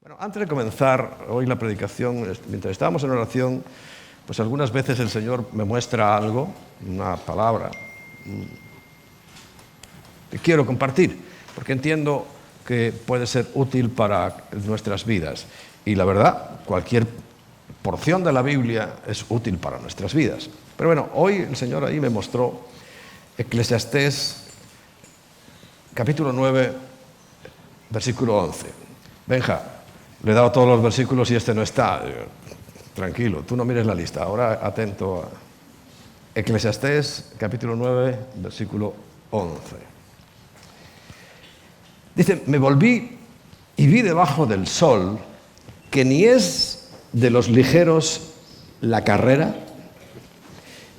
Bueno, antes de comenzar hoy la predicación, mientras estábamos en oración, pues algunas veces el Señor me muestra algo, una palabra, que quiero compartir, porque entiendo que puede ser útil para nuestras vidas. Y la verdad, cualquier porción de la Biblia es útil para nuestras vidas. Pero bueno, hoy el Señor ahí me mostró Eclesiastés, capítulo 9, versículo 11. Benja, le he dado todos los versículos y este no está. Tranquilo, tú no mires la lista. Ahora atento a Eclesiastés, capítulo 9, versículo 11. Dice, me volví y vi debajo del sol que ni es de los ligeros la carrera,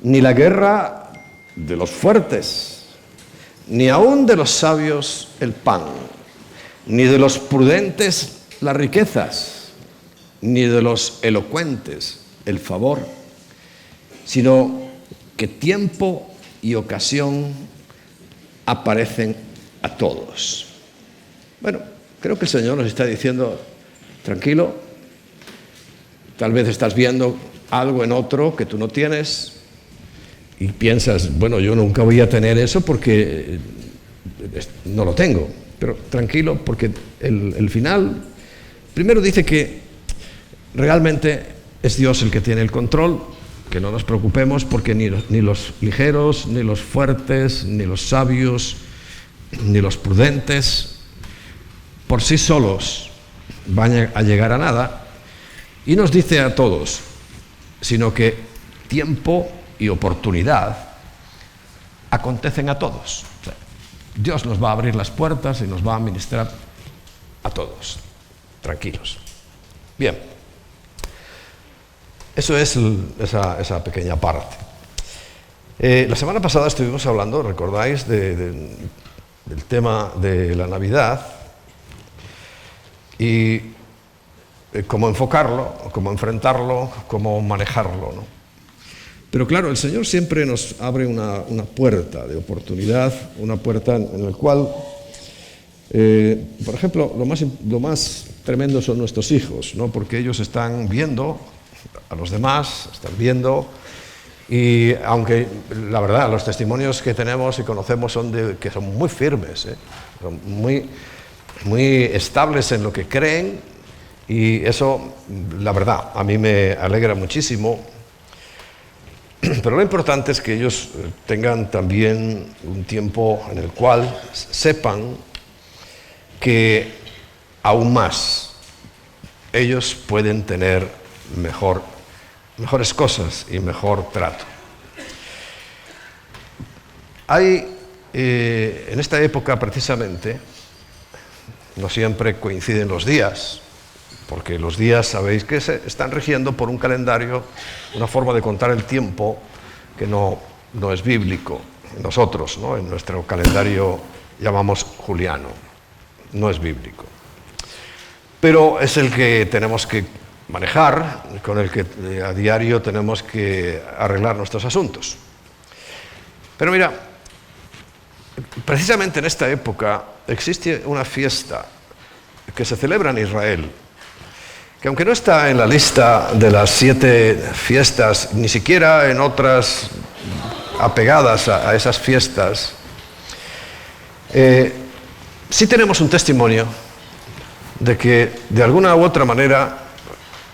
ni la guerra de los fuertes, ni aun de los sabios el pan, ni de los prudentes las riquezas, ni de los elocuentes el favor, sino que tiempo y ocasión aparecen a todos. Bueno, creo que el Señor nos está diciendo, tranquilo, tal vez estás viendo algo en otro que tú no tienes y piensas, bueno, yo nunca voy a tener eso porque no lo tengo. Pero tranquilo, porque el final, primero dice que realmente es Dios el que tiene el control, que no nos preocupemos porque ni los ligeros, ni los fuertes, ni los sabios, ni los prudentes, por sí solos van a llegar a nada. Y nos dice a todos, sino que tiempo y oportunidad acontecen a todos. O sea, Dios nos va a abrir las puertas y nos va a ministrar a todos. Tranquilos. Bien. Eso es esa pequeña parte. La semana pasada estuvimos hablando, ¿recordáis?, del tema de la Navidad y cómo enfocarlo, cómo enfrentarlo, cómo manejarlo, ¿no? Pero claro, el Señor siempre nos abre una puerta de oportunidad, una puerta en la cual, por ejemplo, lo más tremendo son nuestros hijos, ¿no? Porque ellos están viendo a los demás, están viendo, y aunque la verdad los testimonios que tenemos y conocemos son que son muy firmes, son muy estables en lo que creen, y eso, la verdad, a mí me alegra muchísimo. Pero lo importante es que ellos tengan también un tiempo en el cual sepan que aún más ellos pueden tener mejores cosas y mejor trato. Hay, en esta época precisamente, no siempre coinciden los días, porque los días sabéis que se están rigiendo por un calendario, una forma de contar el tiempo que no es bíblico. Nosotros, ¿no?, en nuestro calendario llamamos juliano, no es bíblico. Pero es el que tenemos que manejar, con el que a diario tenemos que arreglar nuestros asuntos. Pero mira, precisamente en esta época existe una fiesta que se celebra en Israel, que aunque no está en la lista de las 7 fiestas, ni siquiera en otras apegadas a esas fiestas, sí tenemos un testimonio de que de alguna u otra manera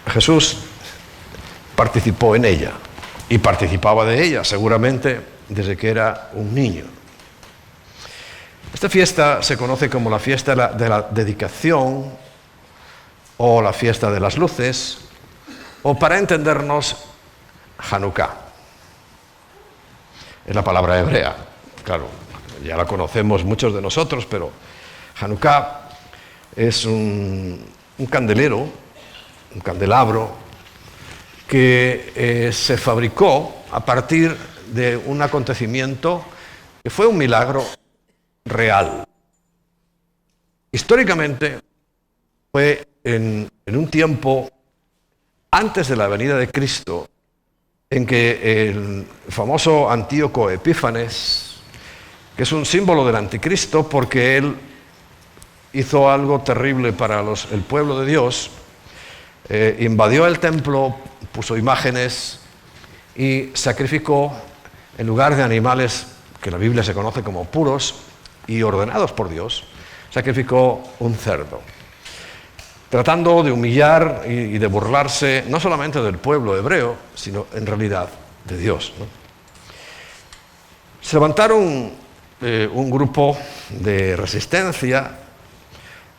Jesús participó en ella, y participaba de ella seguramente desde que era un niño. Esta fiesta se conoce como la fiesta de la dedicación, o la fiesta de las luces, o para entendernos, Hanukkah. Es la palabra hebrea, claro, ya la conocemos muchos de nosotros, pero Hanukkah es un candelero, un candelabro, que se fabricó a partir de un acontecimiento que fue un milagro real. Históricamente fue en un tiempo antes de la venida de Cristo, en que el famoso Antíoco Epífanes, que es un símbolo del anticristo porque él hizo algo terrible para el pueblo de Dios. Invadió el templo, puso imágenes y sacrificó, en lugar de animales que la Biblia se conoce como puros y ordenados por Dios, sacrificó un cerdo, tratando de humillar y de burlarse no solamente del pueblo hebreo, sino en realidad de Dios, ¿no? Se levantaron un grupo de resistencia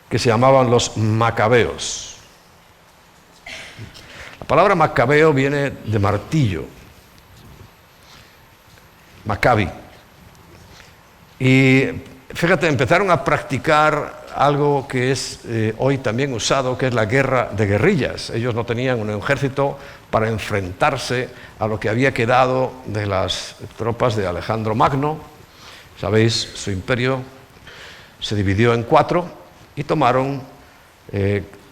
que se llamaban los macabeos. La palabra macabeo viene de martillo, Maccabi. Y fíjate, empezaron a practicar algo que es hoy también usado, que es la guerra de guerrillas. Ellos no tenían un ejército para enfrentarse a lo que había quedado de las tropas de Alejandro Magno. Sabéis, su imperio se dividió en 4 y tomaron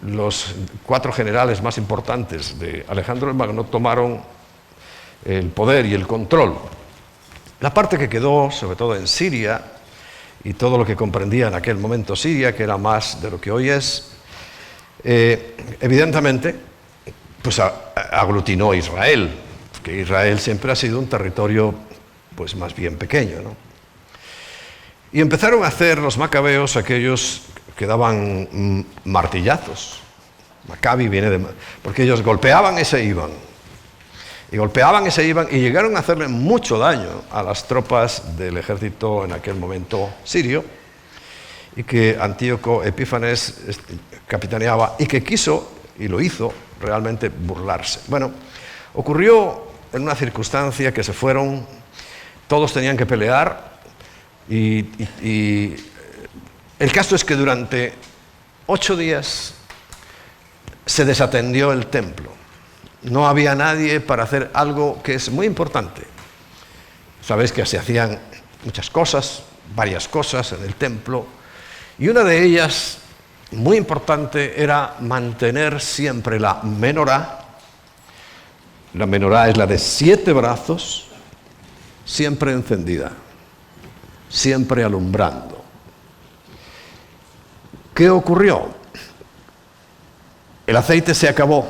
los 4 generales más importantes de Alejandro el Magno, tomaron el poder y el control. La parte que quedó, sobre todo en Siria, y todo lo que comprendía en aquel momento Siria, que era más de lo que hoy es, evidentemente, pues aglutinó a Israel, porque Israel siempre ha sido un territorio pues más bien pequeño, ¿no? Y empezaron a hacer los macabeos aquellos que daban martillazos. Maccabi viene de... porque ellos golpeaban y se iban. Y golpeaban y se iban y llegaron a hacerle mucho daño a las tropas del ejército en aquel momento sirio, y que Antíoco Epífanes capitaneaba y que quiso, y lo hizo, realmente burlarse. Bueno, ocurrió en una circunstancia que se fueron, todos tenían que pelear, y el caso es que durante 8 días se desatendió el templo. No había nadie para hacer algo que es muy importante. Sabéis que se hacían muchas cosas, varias cosas en el templo, y una de ellas, muy importante, era mantener siempre la menorá. La menorá es la de 7 brazos, siempre encendida, siempre alumbrando. ¿Qué ocurrió? El aceite se acabó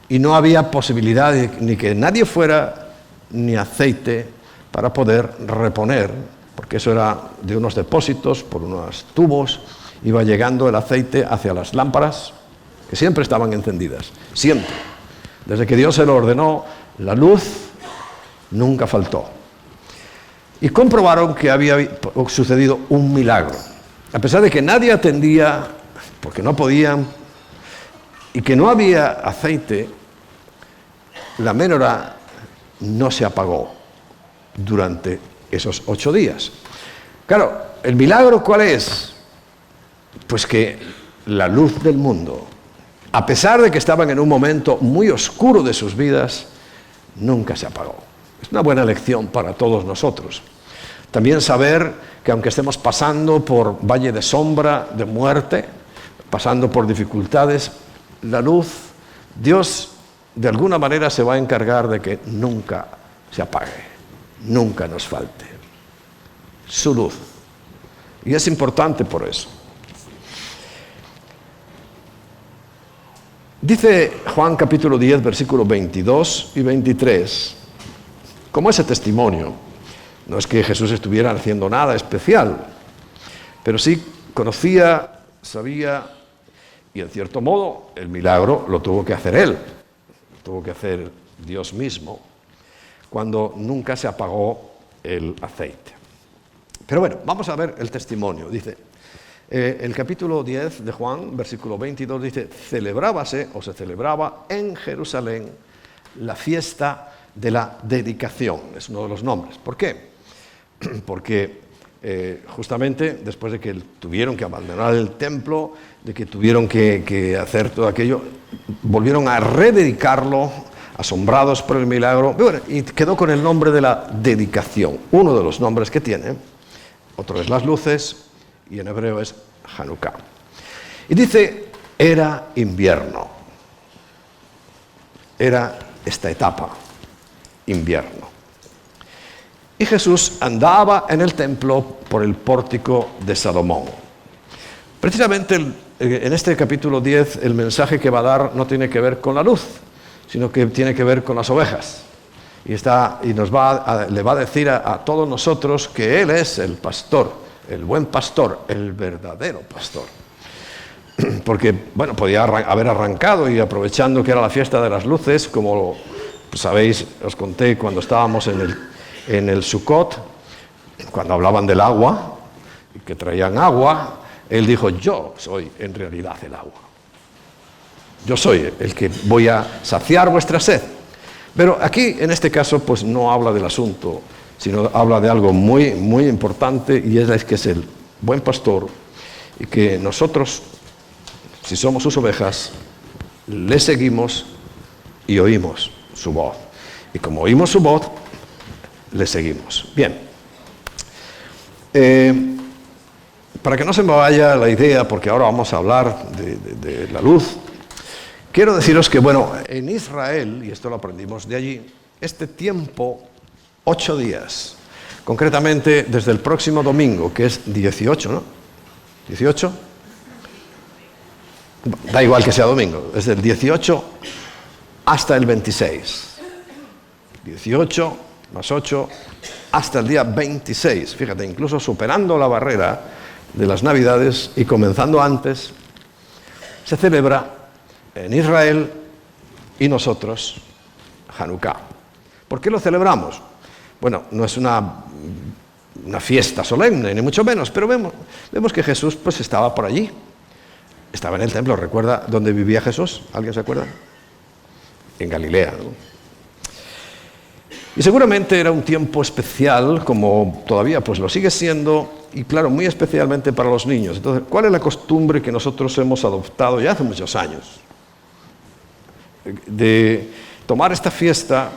y no había posibilidad ni que nadie fuera ni aceite para poder reponer, porque eso era de unos depósitos, por unos tubos, iba llegando el aceite hacia las lámparas, que siempre estaban encendidas, siempre. Desde que Dios se lo ordenó, la luz nunca faltó. Y comprobaron que había sucedido un milagro. A pesar de que nadie atendía, porque no podían, y que no había aceite, la menorá no se apagó durante esos 8 días. Claro, ¿el milagro cuál es? Pues que la luz del mundo, a pesar de que estaban en un momento muy oscuro de sus vidas, nunca se apagó. Es una buena lección para todos nosotros. También saber que aunque estemos pasando por valle de sombra, de muerte, pasando por dificultades, la luz, Dios de alguna manera se va a encargar de que nunca se apague, nunca nos falte su luz. Y es importante por eso. Dice Juan capítulo 10, versículos 22 y 23, como ese testimonio. No es que Jesús estuviera haciendo nada especial, pero sí conocía, sabía, y en cierto modo el milagro lo tuvo que hacer Él, lo tuvo que hacer Dios mismo, cuando nunca se apagó el aceite. Pero bueno, vamos a ver el testimonio. Dice, el capítulo 10 de Juan, versículo 22, dice, celebrábase o se celebraba en Jerusalén la fiesta de la dedicación. Es uno de los nombres. ¿Por qué? Porque justamente después de que tuvieron que abandonar el templo, de que tuvieron que hacer todo aquello, volvieron a rededicarlo, asombrados por el milagro, y quedó con el nombre de la dedicación, uno de los nombres que tiene. Otro es las luces, y en hebreo es Hanukkah. Y dice, era invierno. Era esta etapa, invierno. Y Jesús andaba en el templo por el pórtico de Salomón. Precisamente en este capítulo 10 el mensaje que va a dar no tiene que ver con la luz, sino que tiene que ver con las ovejas. Y le va a decir a todos nosotros que Él es el pastor, el buen pastor, el verdadero pastor. Porque, bueno, podía haber arrancado y aprovechando que era la fiesta de las luces, como sabéis, os conté cuando estábamos en el Sukkot, cuando hablaban del agua, y que traían agua, Él dijo, yo soy en realidad el agua. Yo soy el que voy a saciar vuestra sed. Pero aquí, en este caso, pues no habla del asunto, sino habla de algo muy, muy importante, y es que es el buen pastor, y que nosotros, si somos sus ovejas, le seguimos y oímos su voz. Y como oímos su voz, le seguimos. Bien. Para que no se me vaya la idea, porque ahora vamos a hablar de la luz, quiero deciros que, bueno, en Israel, y esto lo aprendimos de allí, este tiempo, 8 días, concretamente desde el próximo domingo, que es 18, ¿no? ¿18? Da igual que sea domingo, desde el 18 hasta el 26. 18 más 8 hasta el día 26. Fíjate, incluso superando la barrera de las Navidades y comenzando antes, se celebra en Israel y nosotros Hanukkah. ¿Por qué lo celebramos? Bueno, no es una fiesta solemne, ni mucho menos, pero vemos que Jesús pues estaba por allí. Estaba en el templo. ¿Recuerda dónde vivía Jesús? ¿Alguien se acuerda? En Galilea, ¿no? Y seguramente era un tiempo especial, como todavía pues lo sigue siendo, y claro, muy especialmente para los niños. Entonces, ¿cuál es la costumbre que nosotros hemos adoptado ya hace muchos años? De tomar esta fiesta,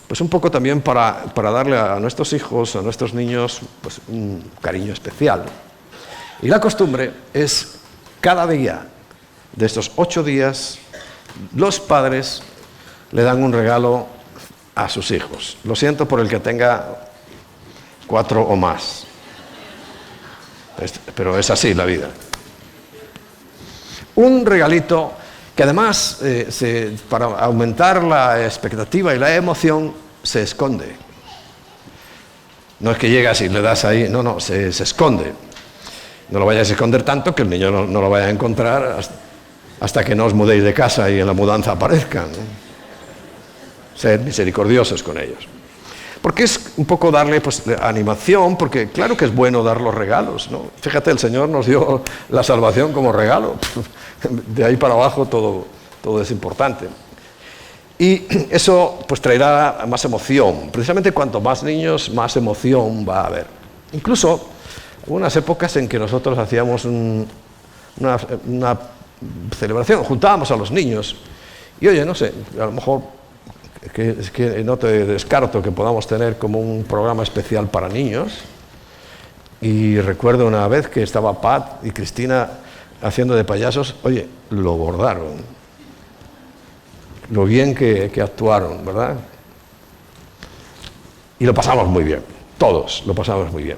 pues un poco también para darle a nuestros hijos, a nuestros niños, pues un cariño especial. Y la costumbre es, cada día de estos 8 días, los padres le dan un regalo a sus hijos. Lo siento por el que tenga 4 o más. Pero es así la vida. Un regalito que además, para aumentar la expectativa y la emoción, se esconde. No es que llegas y le das ahí, no, se esconde. No lo vayáis a esconder tanto que el niño no lo vaya a encontrar hasta que no os mudéis de casa y en la mudanza aparezcan, ¿no? Ser misericordiosos con ellos. Porque es un poco darle pues animación, porque claro que es bueno dar los regalos, ¿no? Fíjate, el Señor nos dio la salvación como regalo. De ahí para abajo todo es importante. Y eso pues traerá más emoción. Precisamente cuanto más niños, más emoción va a haber. Incluso hubo unas épocas en que nosotros hacíamos una celebración, juntábamos a los niños. Y oye, no sé, a lo mejor es que no te descarto que podamos tener como un programa especial para niños. Y recuerdo una vez que estaba Pat y Cristina haciendo de payasos, oye, lo bordaron. Lo bien que actuaron, ¿verdad? Y lo pasamos muy bien, todos lo pasamos muy bien.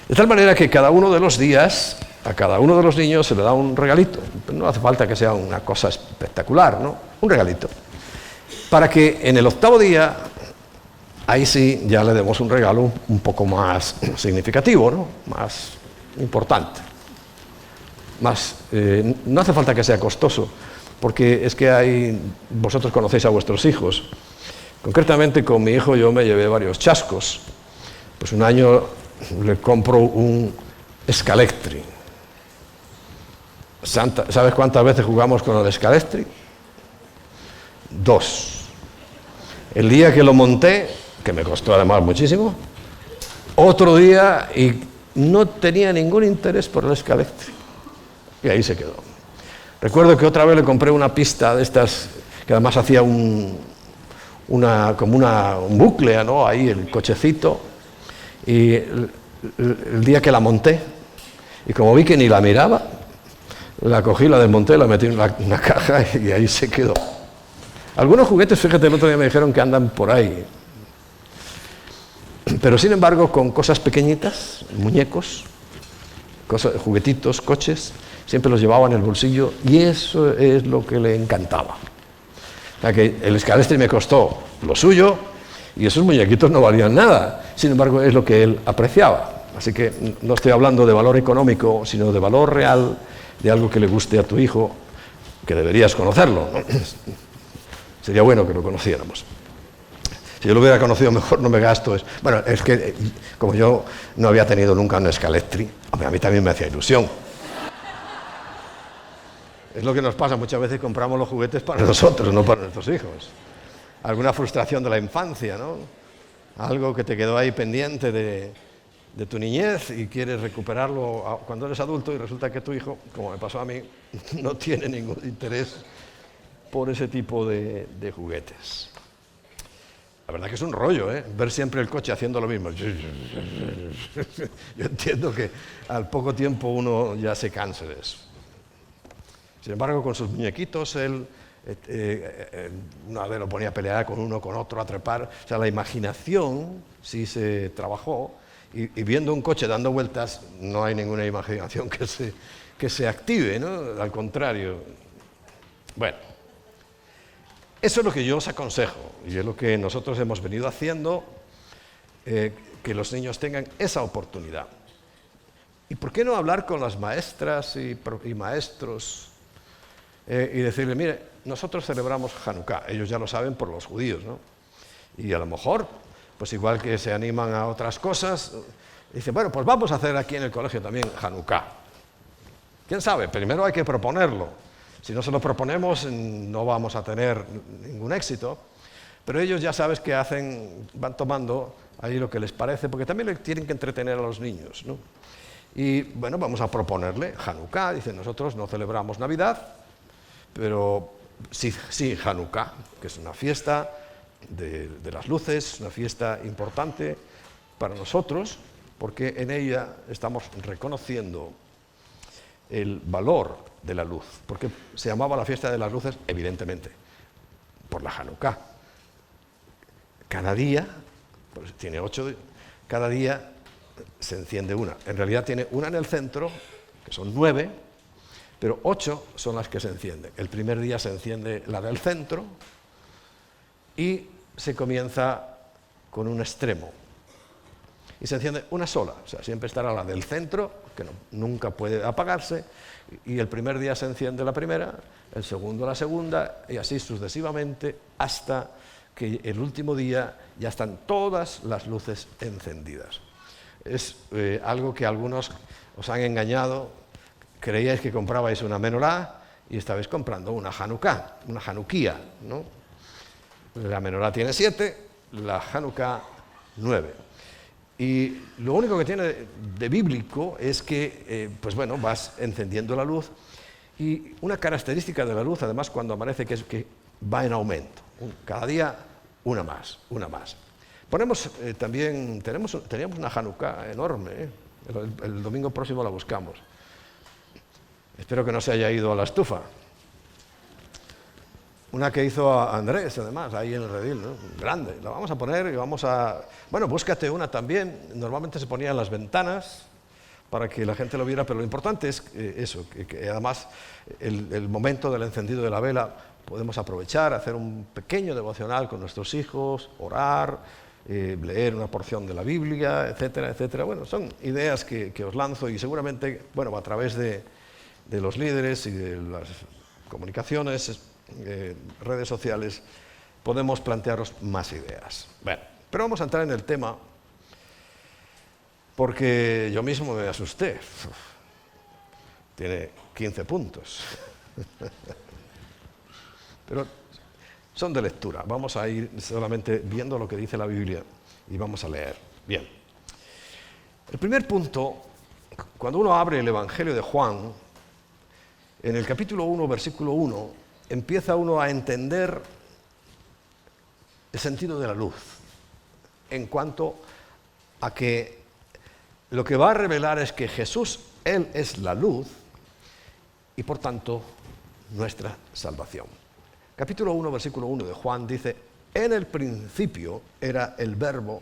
De tal manera que cada uno de los días, a cada uno de los niños se le da un regalito. No hace falta que sea una cosa espectacular, ¿no? Un regalito. Para que en el 8º día, ahí sí ya le demos un regalo un poco más significativo, ¿no? Más importante. No hace falta que sea costoso, porque es que vosotros conocéis a vuestros hijos. Concretamente con mi hijo yo me llevé varios chascos. Pues un año le compro un Scalextric. ¿Sabes cuántas veces jugamos con el Scalextric? 2. El día que lo monté, que me costó además muchísimo, otro día y no tenía ningún interés por el Scalextric. Y ahí se quedó. Recuerdo que otra vez le compré una pista de estas, que además hacía un bucle, ¿no? Ahí el cochecito. Y el día que la monté, y como vi que ni la miraba, la cogí, la desmonté, la metí en una caja y ahí se quedó. Algunos juguetes, fíjate, el otro día me dijeron que andan por ahí. Pero sin embargo, con cosas pequeñitas, muñecos, juguetitos, coches, siempre los llevaba en el bolsillo y eso es lo que le encantaba. O sea que el Scalestri me costó lo suyo y esos muñequitos no valían nada, sin embargo es lo que él apreciaba. Así que no estoy hablando de valor económico, sino de valor real, de algo que le guste a tu hijo, que deberías conocerlo, ¿no? Sería bueno que lo conociéramos. Si yo lo hubiera conocido mejor, no me gasto. Bueno, es que como yo no había tenido nunca un Scalestri, a mí también me hacía ilusión. Es lo que nos pasa, muchas veces compramos los juguetes para nosotros, no para nuestros hijos. Alguna frustración de la infancia, ¿no? Algo que te quedó ahí pendiente de tu niñez y quieres recuperarlo cuando eres adulto y resulta que tu hijo, como me pasó a mí, no tiene ningún interés por ese tipo de juguetes. La verdad que es un rollo, ¿eh? Ver siempre el coche haciendo lo mismo. Yo entiendo que al poco tiempo uno ya se canse de eso. Sin embargo, con sus muñequitos, él una vez lo ponía a pelear con uno, con otro, a trepar. O sea, la imaginación sí se trabajó y viendo un coche dando vueltas no hay ninguna imaginación que se active, ¿no? Al contrario. Bueno. Eso es lo que yo os aconsejo y es lo que nosotros hemos venido haciendo, que los niños tengan esa oportunidad. ¿Y por qué no hablar con las maestras y maestros y decirle, mire, nosotros celebramos Hanukkah, ellos ya lo saben por los judíos, ¿no? Y a lo mejor, pues igual que se animan a otras cosas, dicen, bueno, pues vamos a hacer aquí en el colegio también Hanukkah. ¿Quién sabe? Primero hay que proponerlo. Si no se lo proponemos, no vamos a tener ningún éxito. Pero ellos ya sabes que hacen, van tomando ahí lo que les parece, porque también tienen que entretener a los niños, ¿no? Y bueno, vamos a proponerle Hanukkah. Dicen, nosotros no celebramos Navidad, pero sí Hanukkah, que es una fiesta de las luces, una fiesta importante para nosotros, porque en ella estamos reconociendo el valor de la luz, porque se llamaba la fiesta de las luces, evidentemente, por la Hanukkah. Cada día, pues tiene 8, cada día se enciende una. En realidad tiene una en el centro, que son 9, pero 8 son las que se encienden. El primer día se enciende la del centro y se comienza con un extremo. Y se enciende una sola, o sea, siempre estará la del centro, que nunca puede apagarse, y el primer día se enciende la primera, el segundo la segunda, y así sucesivamente, hasta que el último día ya están todas las luces encendidas. Es algo que algunos os han engañado, creíais que comprabais una menorá y estabais comprando una Hanukkah, una Hanukkía, ¿no? La menorá tiene 7, la Hanukkah 9. Y lo único que tiene de bíblico es que, pues bueno, vas encendiendo la luz y una característica de la luz, además, cuando amanece, que es que va en aumento. Cada día una más, una más. Teníamos una Hanukkah enorme, ¿eh? El domingo próximo la buscamos. Espero que no se haya ido a la estufa. Una que hizo Andrés, además, ahí en el redil, ¿no? Grande. La vamos a poner y vamos a... Bueno, búscate una también. Normalmente se ponía en las ventanas para que la gente lo viera, pero lo importante es eso, que además el momento del encendido de la vela podemos aprovechar, hacer un pequeño devocional con nuestros hijos, orar, leer una porción de la Biblia, etcétera, etcétera. Bueno, son ideas que os lanzo y seguramente, bueno, a través de los líderes y de las comunicaciones, redes sociales, podemos plantearos más ideas. Bueno, pero vamos a entrar en el tema porque yo mismo me asusté. Tiene 15 puntos. Pero son de lectura. Vamos a ir solamente viendo lo que dice la Biblia y vamos a leer. Bien. El primer punto, cuando uno abre el Evangelio de Juan, en el capítulo 1, versículo 1, empieza uno a entender el sentido de la luz, en cuanto a que lo que va a revelar es que Jesús, Él es la luz y por tanto nuestra salvación. Capítulo 1, versículo 1 de Juan dice, en el principio era el Verbo,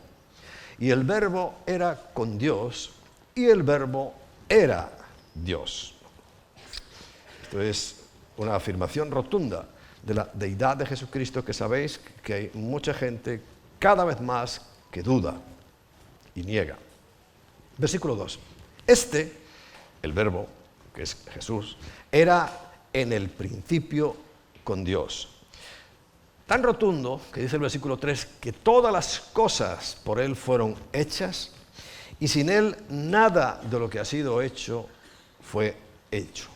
y el Verbo era con Dios, y el Verbo era Dios. Esto es una afirmación rotunda de la deidad de Jesucristo, que sabéis que hay mucha gente cada vez más que duda y niega. Versículo 2. El verbo, que es Jesús, era en el principio con Dios. Tan rotundo que dice el versículo 3 que todas las cosas por Él fueron hechas y sin Él nada de lo que ha sido hecho fue hecho.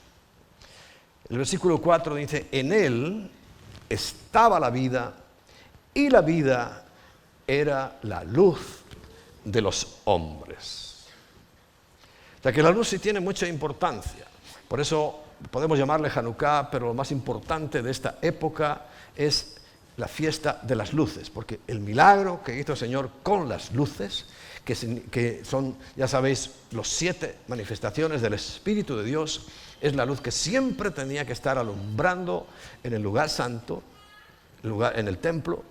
El versículo 4 dice, en Él estaba la vida y la vida era la luz de los hombres. O sea que la luz sí tiene mucha importancia. Por eso podemos llamarle Hanukkah, pero lo más importante de esta época es la fiesta de las luces, porque el milagro que hizo el Señor con las luces, que son, ya sabéis, los 7 manifestaciones del Espíritu de Dios, es la luz que siempre tenía que estar alumbrando en el lugar santo, en el templo,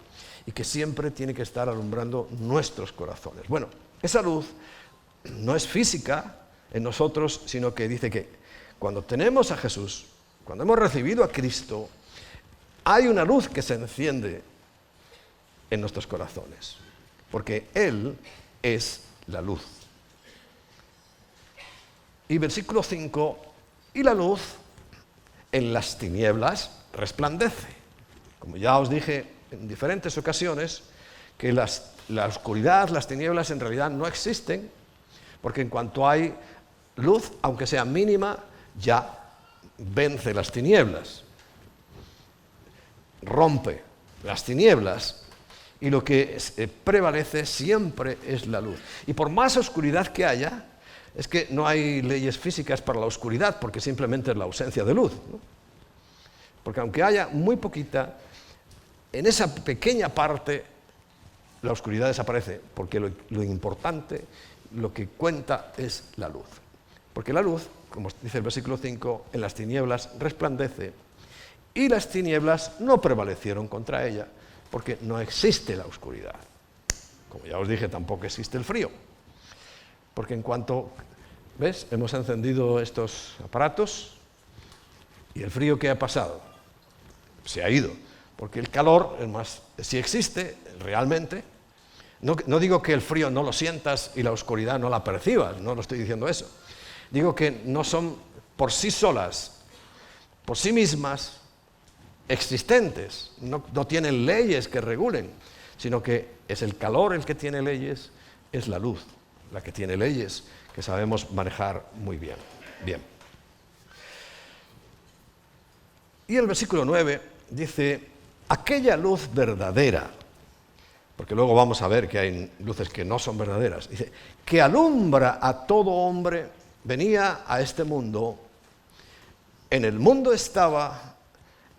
y que siempre tiene que estar alumbrando nuestros corazones. Bueno, esa luz no es física en nosotros, sino que dice que cuando tenemos a Jesús, cuando hemos recibido a Cristo, hay una luz que se enciende en nuestros corazones, porque Él es la luz. Y versículo 5, y la luz en las tinieblas resplandece. Como ya os dije en diferentes ocasiones, que la oscuridad, las tinieblas en realidad no existen, porque en cuanto hay luz, aunque sea mínima, ya vence las tinieblas, rompe las tinieblas, y lo que prevalece siempre es la luz. Y por más oscuridad que haya, es que no hay leyes físicas para la oscuridad, porque simplemente es la ausencia de luz, ¿no? Porque aunque haya muy poquita, en esa pequeña parte la oscuridad desaparece, porque lo importante, lo que cuenta es la luz. Porque la luz, como dice el versículo 5, en las tinieblas resplandece, y las tinieblas no prevalecieron contra ella, porque no existe la oscuridad. Como ya os dije, tampoco existe el frío. Porque en cuanto, ¿ves? Hemos encendido estos aparatos y el frío que ha pasado se ha ido. Porque el calor, sí existe realmente. No digo que el frío no lo sientas y la oscuridad no la percibas, no lo estoy diciendo eso. Digo que no son por sí solas, por sí mismas, existentes, no tienen leyes que regulen, sino que es el calor el que tiene leyes, es la luz la que tiene leyes que sabemos manejar muy bien. Bien. Y el versículo 9 dice, aquella luz verdadera, porque luego vamos a ver que hay luces que no son verdaderas, dice, que alumbra a todo hombre, venía a este mundo, en el mundo estaba,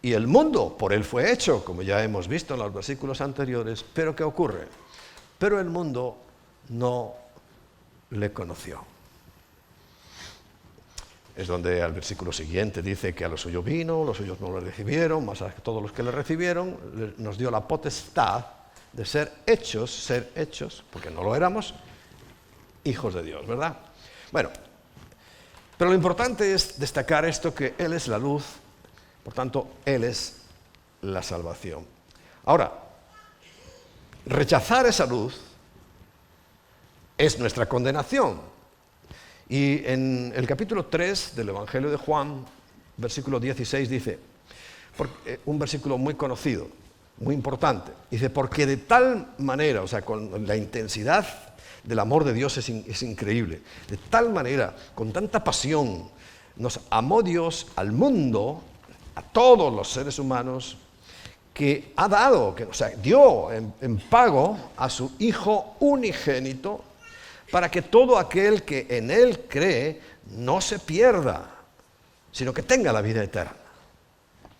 y el mundo por él fue hecho, como ya hemos visto en los versículos anteriores, pero ¿qué ocurre? Pero el mundo no le conoció. Es donde al versículo siguiente dice que a los suyos vino, los suyos no le recibieron, mas a todos los que le recibieron nos dio la potestad de ser hechos, porque no lo éramos, hijos de Dios, ¿verdad? Bueno, pero lo importante es destacar esto, que Él es la luz, por tanto, Él es la salvación. Ahora, rechazar esa luz es nuestra condenación. Y en el capítulo 3 del Evangelio de Juan, versículo 16, dice, un versículo muy conocido, muy importante, dice, porque de tal manera, o sea, con la intensidad del amor de Dios es increíble, de tal manera, con tanta pasión, nos amó Dios al mundo, a todos los seres humanos, que ha dado, dio en pago a su Hijo unigénito, para que todo aquel que en Él cree no se pierda, sino que tenga la vida eterna.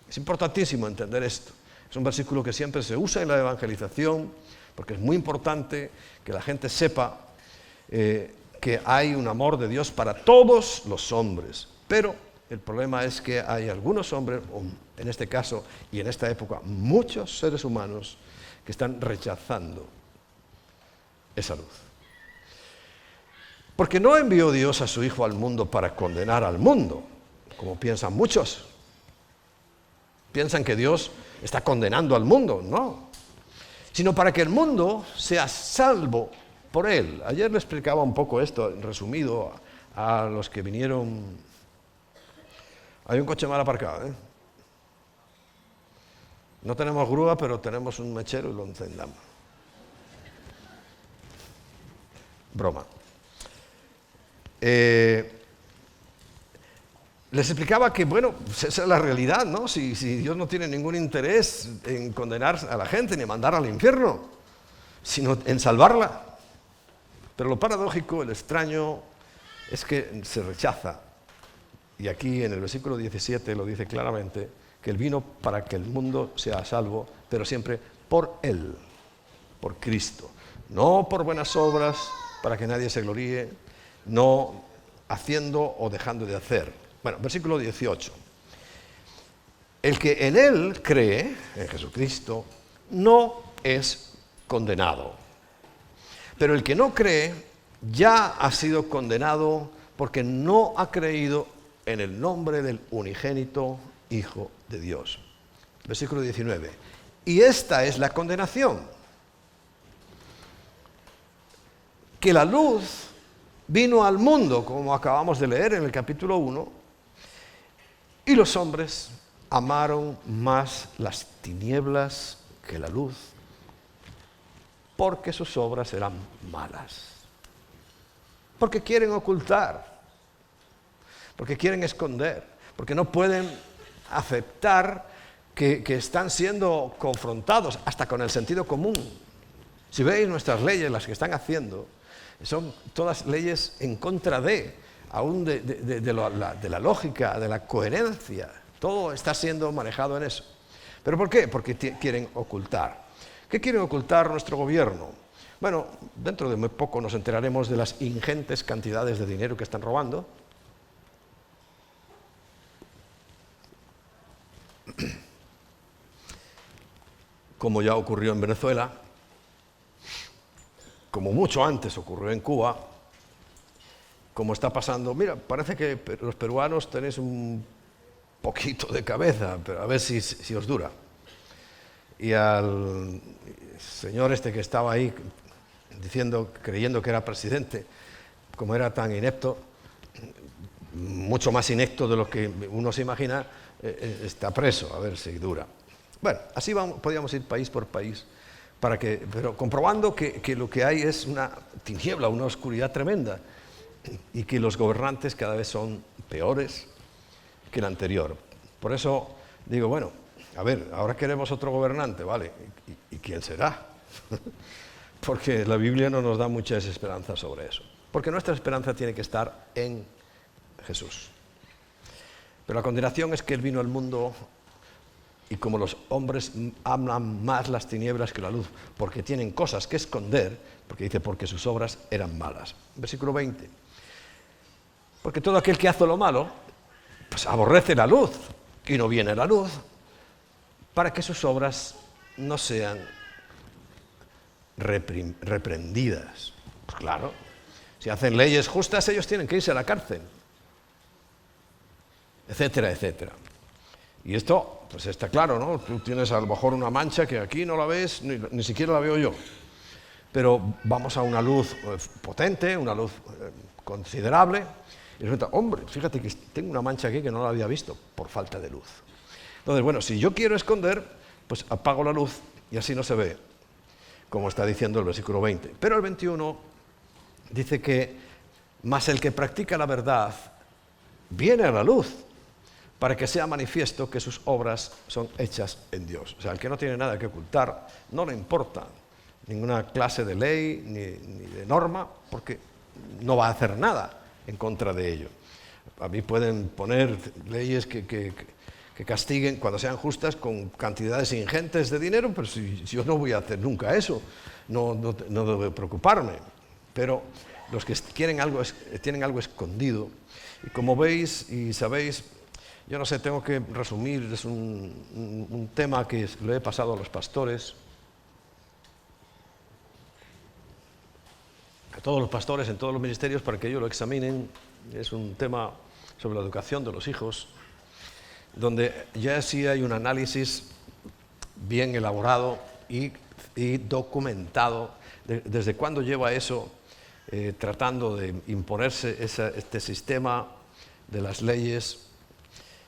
Es importantísimo entender esto. Es un versículo que siempre se usa en la evangelización, porque es muy importante que la gente sepa que hay un amor de Dios para todos los hombres. Pero el problema es que hay algunos hombres, en este caso y en esta época, muchos seres humanos que están rechazando esa luz. Porque no envió Dios a su Hijo al mundo para condenar al mundo, como piensan muchos. Piensan que Dios está condenando al mundo, no. Sino para que el mundo sea salvo por Él. Ayer le explicaba un poco esto, resumido, a los que vinieron. Hay un coche mal aparcado, ¿eh? No tenemos grúa, pero tenemos un mechero y lo encendamos. Broma. Les explicaba que, bueno, esa es la realidad, ¿no? Si Dios no tiene ningún interés en condenar a la gente ni mandarla al infierno, sino en salvarla. Pero lo paradójico, el extraño, es que se rechaza. Y aquí en el versículo 17 lo dice claramente, que Él vino para que el mundo sea salvo, pero siempre por Él, por Cristo. No por buenas obras, para que nadie se gloríe, no haciendo o dejando de hacer. Bueno, versículo 18. El que en Él cree, en Jesucristo, no es condenado. Pero el que no cree ya ha sido condenado porque no ha creído en el nombre del unigénito Hijo de Dios. Versículo 19. Y esta es la condenación: que la luz vino al mundo, como acabamos de leer en el capítulo 1, y los hombres amaron más las tinieblas que la luz, porque sus obras eran malas. Porque quieren ocultar, porque quieren esconder, porque no pueden aceptar que están siendo confrontados hasta con el sentido común. Si veis nuestras leyes, las que están haciendo, son todas leyes en contra aún de la lógica, de la coherencia. Todo está siendo manejado en eso. ¿Pero por qué? Porque quieren ocultar. ¿Qué quiere ocultar nuestro gobierno? Bueno, dentro de muy poco nos enteraremos de las ingentes cantidades de dinero que están robando. Como ya ocurrió en Venezuela, como mucho antes ocurrió en Cuba, como está pasando. Mira, parece que los peruanos tenéis un poquito de cabeza, pero a ver si os dura. Y al señor este que estaba ahí creyendo que era presidente, como era tan inepto, mucho más inepto de lo que uno se imagina, está preso, a ver si dura. Bueno, así podríamos ir país por país, pero comprobando que lo que hay es una tiniebla, una oscuridad tremenda, y que los gobernantes cada vez son peores que el anterior. Por eso digo, bueno, a ver, ahora queremos otro gobernante, ¿vale? ¿Y quién será? Porque la Biblia no nos da muchas esperanzas sobre eso. Porque nuestra esperanza tiene que estar en Jesús. Pero la condenación es que Él vino al mundo y como los hombres aman más las tinieblas que la luz, porque tienen cosas que esconder, porque dice, porque sus obras eran malas. Versículo 20. Porque todo aquel que hace lo malo, pues aborrece la luz y no viene a la luz, para que sus obras no sean reprendidas. Pues claro, si hacen leyes justas, ellos tienen que irse a la cárcel, etcétera, etcétera. Y esto, pues está claro, ¿no? Tú tienes a lo mejor una mancha que aquí no la ves, ni siquiera la veo yo. Pero vamos a una luz potente, una luz considerable, y resulta, hombre, fíjate que tengo una mancha aquí que no la había visto, por falta de luz. Entonces, bueno, si yo quiero esconder, pues apago la luz y así no se ve, como está diciendo el versículo 20. Pero el 21 dice que, mas el que practica la verdad viene a la luz, para que sea manifiesto que sus obras son hechas en Dios. O sea, el que no tiene nada que ocultar, no le importa ninguna clase de ley ni de norma, porque no va a hacer nada en contra de ello. A mí pueden poner leyes que castiguen cuando sean justas con cantidades ingentes de dinero, pero si yo no voy a hacer nunca eso, no debo preocuparme. Pero los que tienen algo escondido, y como veis y sabéis, yo no sé, tengo que resumir, es un tema que le he pasado a los pastores. todos los pastores en todos los ministerios para que ellos lo examinen. Es un tema sobre la educación de los hijos, donde ya sí hay un análisis bien elaborado y documentado desde cuándo lleva eso tratando de imponerse este sistema de las leyes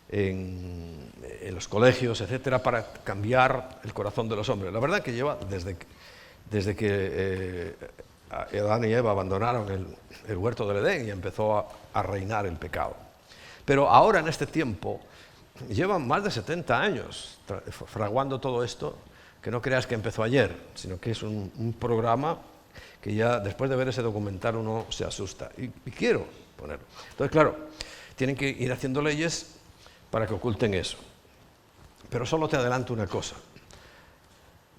en los colegios, etcétera, para cambiar el corazón de los hombres. La verdad que lleva desde que Adán y Eva abandonaron el huerto del Edén y empezó a reinar el pecado. Pero ahora, en este tiempo, llevan más de 70 años fraguando todo esto, que no creas que empezó ayer, sino que es un programa que ya después de ver ese documental uno se asusta. Y quiero ponerlo. Entonces, claro, tienen que ir haciendo leyes para que oculten eso. Pero solo te adelanto una cosa.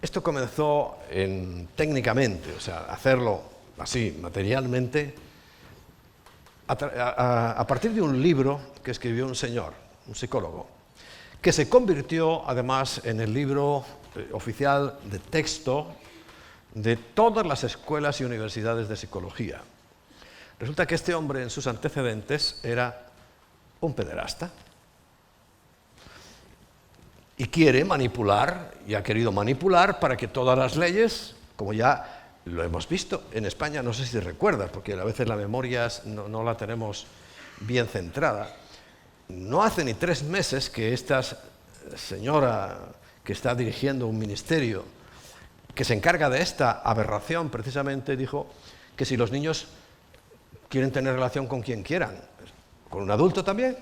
Esto comenzó técnicamente, o sea, hacerlo así, materialmente, a partir de un libro que escribió un señor, un psicólogo, que se convirtió además en el libro oficial de texto de todas las escuelas y universidades de psicología. Resulta que este hombre en sus antecedentes era un pederasta y quiere manipular, y ha querido manipular para que todas las leyes, como ya lo hemos visto en España, no sé si recuerdas, porque a veces la memoria no la tenemos bien centrada. No hace ni 3 meses que esta señora que está dirigiendo un ministerio que se encarga de esta aberración, precisamente dijo que si los niños quieren tener relación con quien quieran, con un adulto también,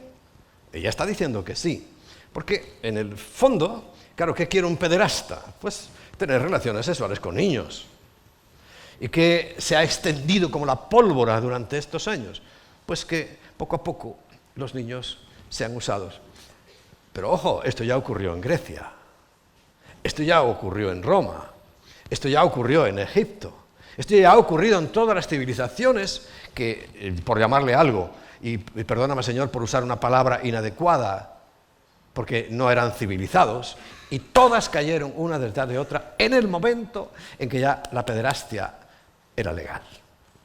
ella está diciendo que sí. Porque en el fondo, claro, ¿qué quiere un pederasta? Pues tener relaciones sexuales con niños. ¿Y qué se ha extendido como la pólvora durante estos años? Pues que poco a poco los niños sean usados. Pero ojo, esto ya ocurrió en Grecia, esto ya ocurrió en Roma, esto ya ocurrió en Egipto, esto ya ha ocurrido en todas las civilizaciones que, por llamarle algo, y perdóname Señor por usar una palabra inadecuada, porque no eran civilizados, y todas cayeron una detrás de otra en el momento en que ya la pederastia era legal,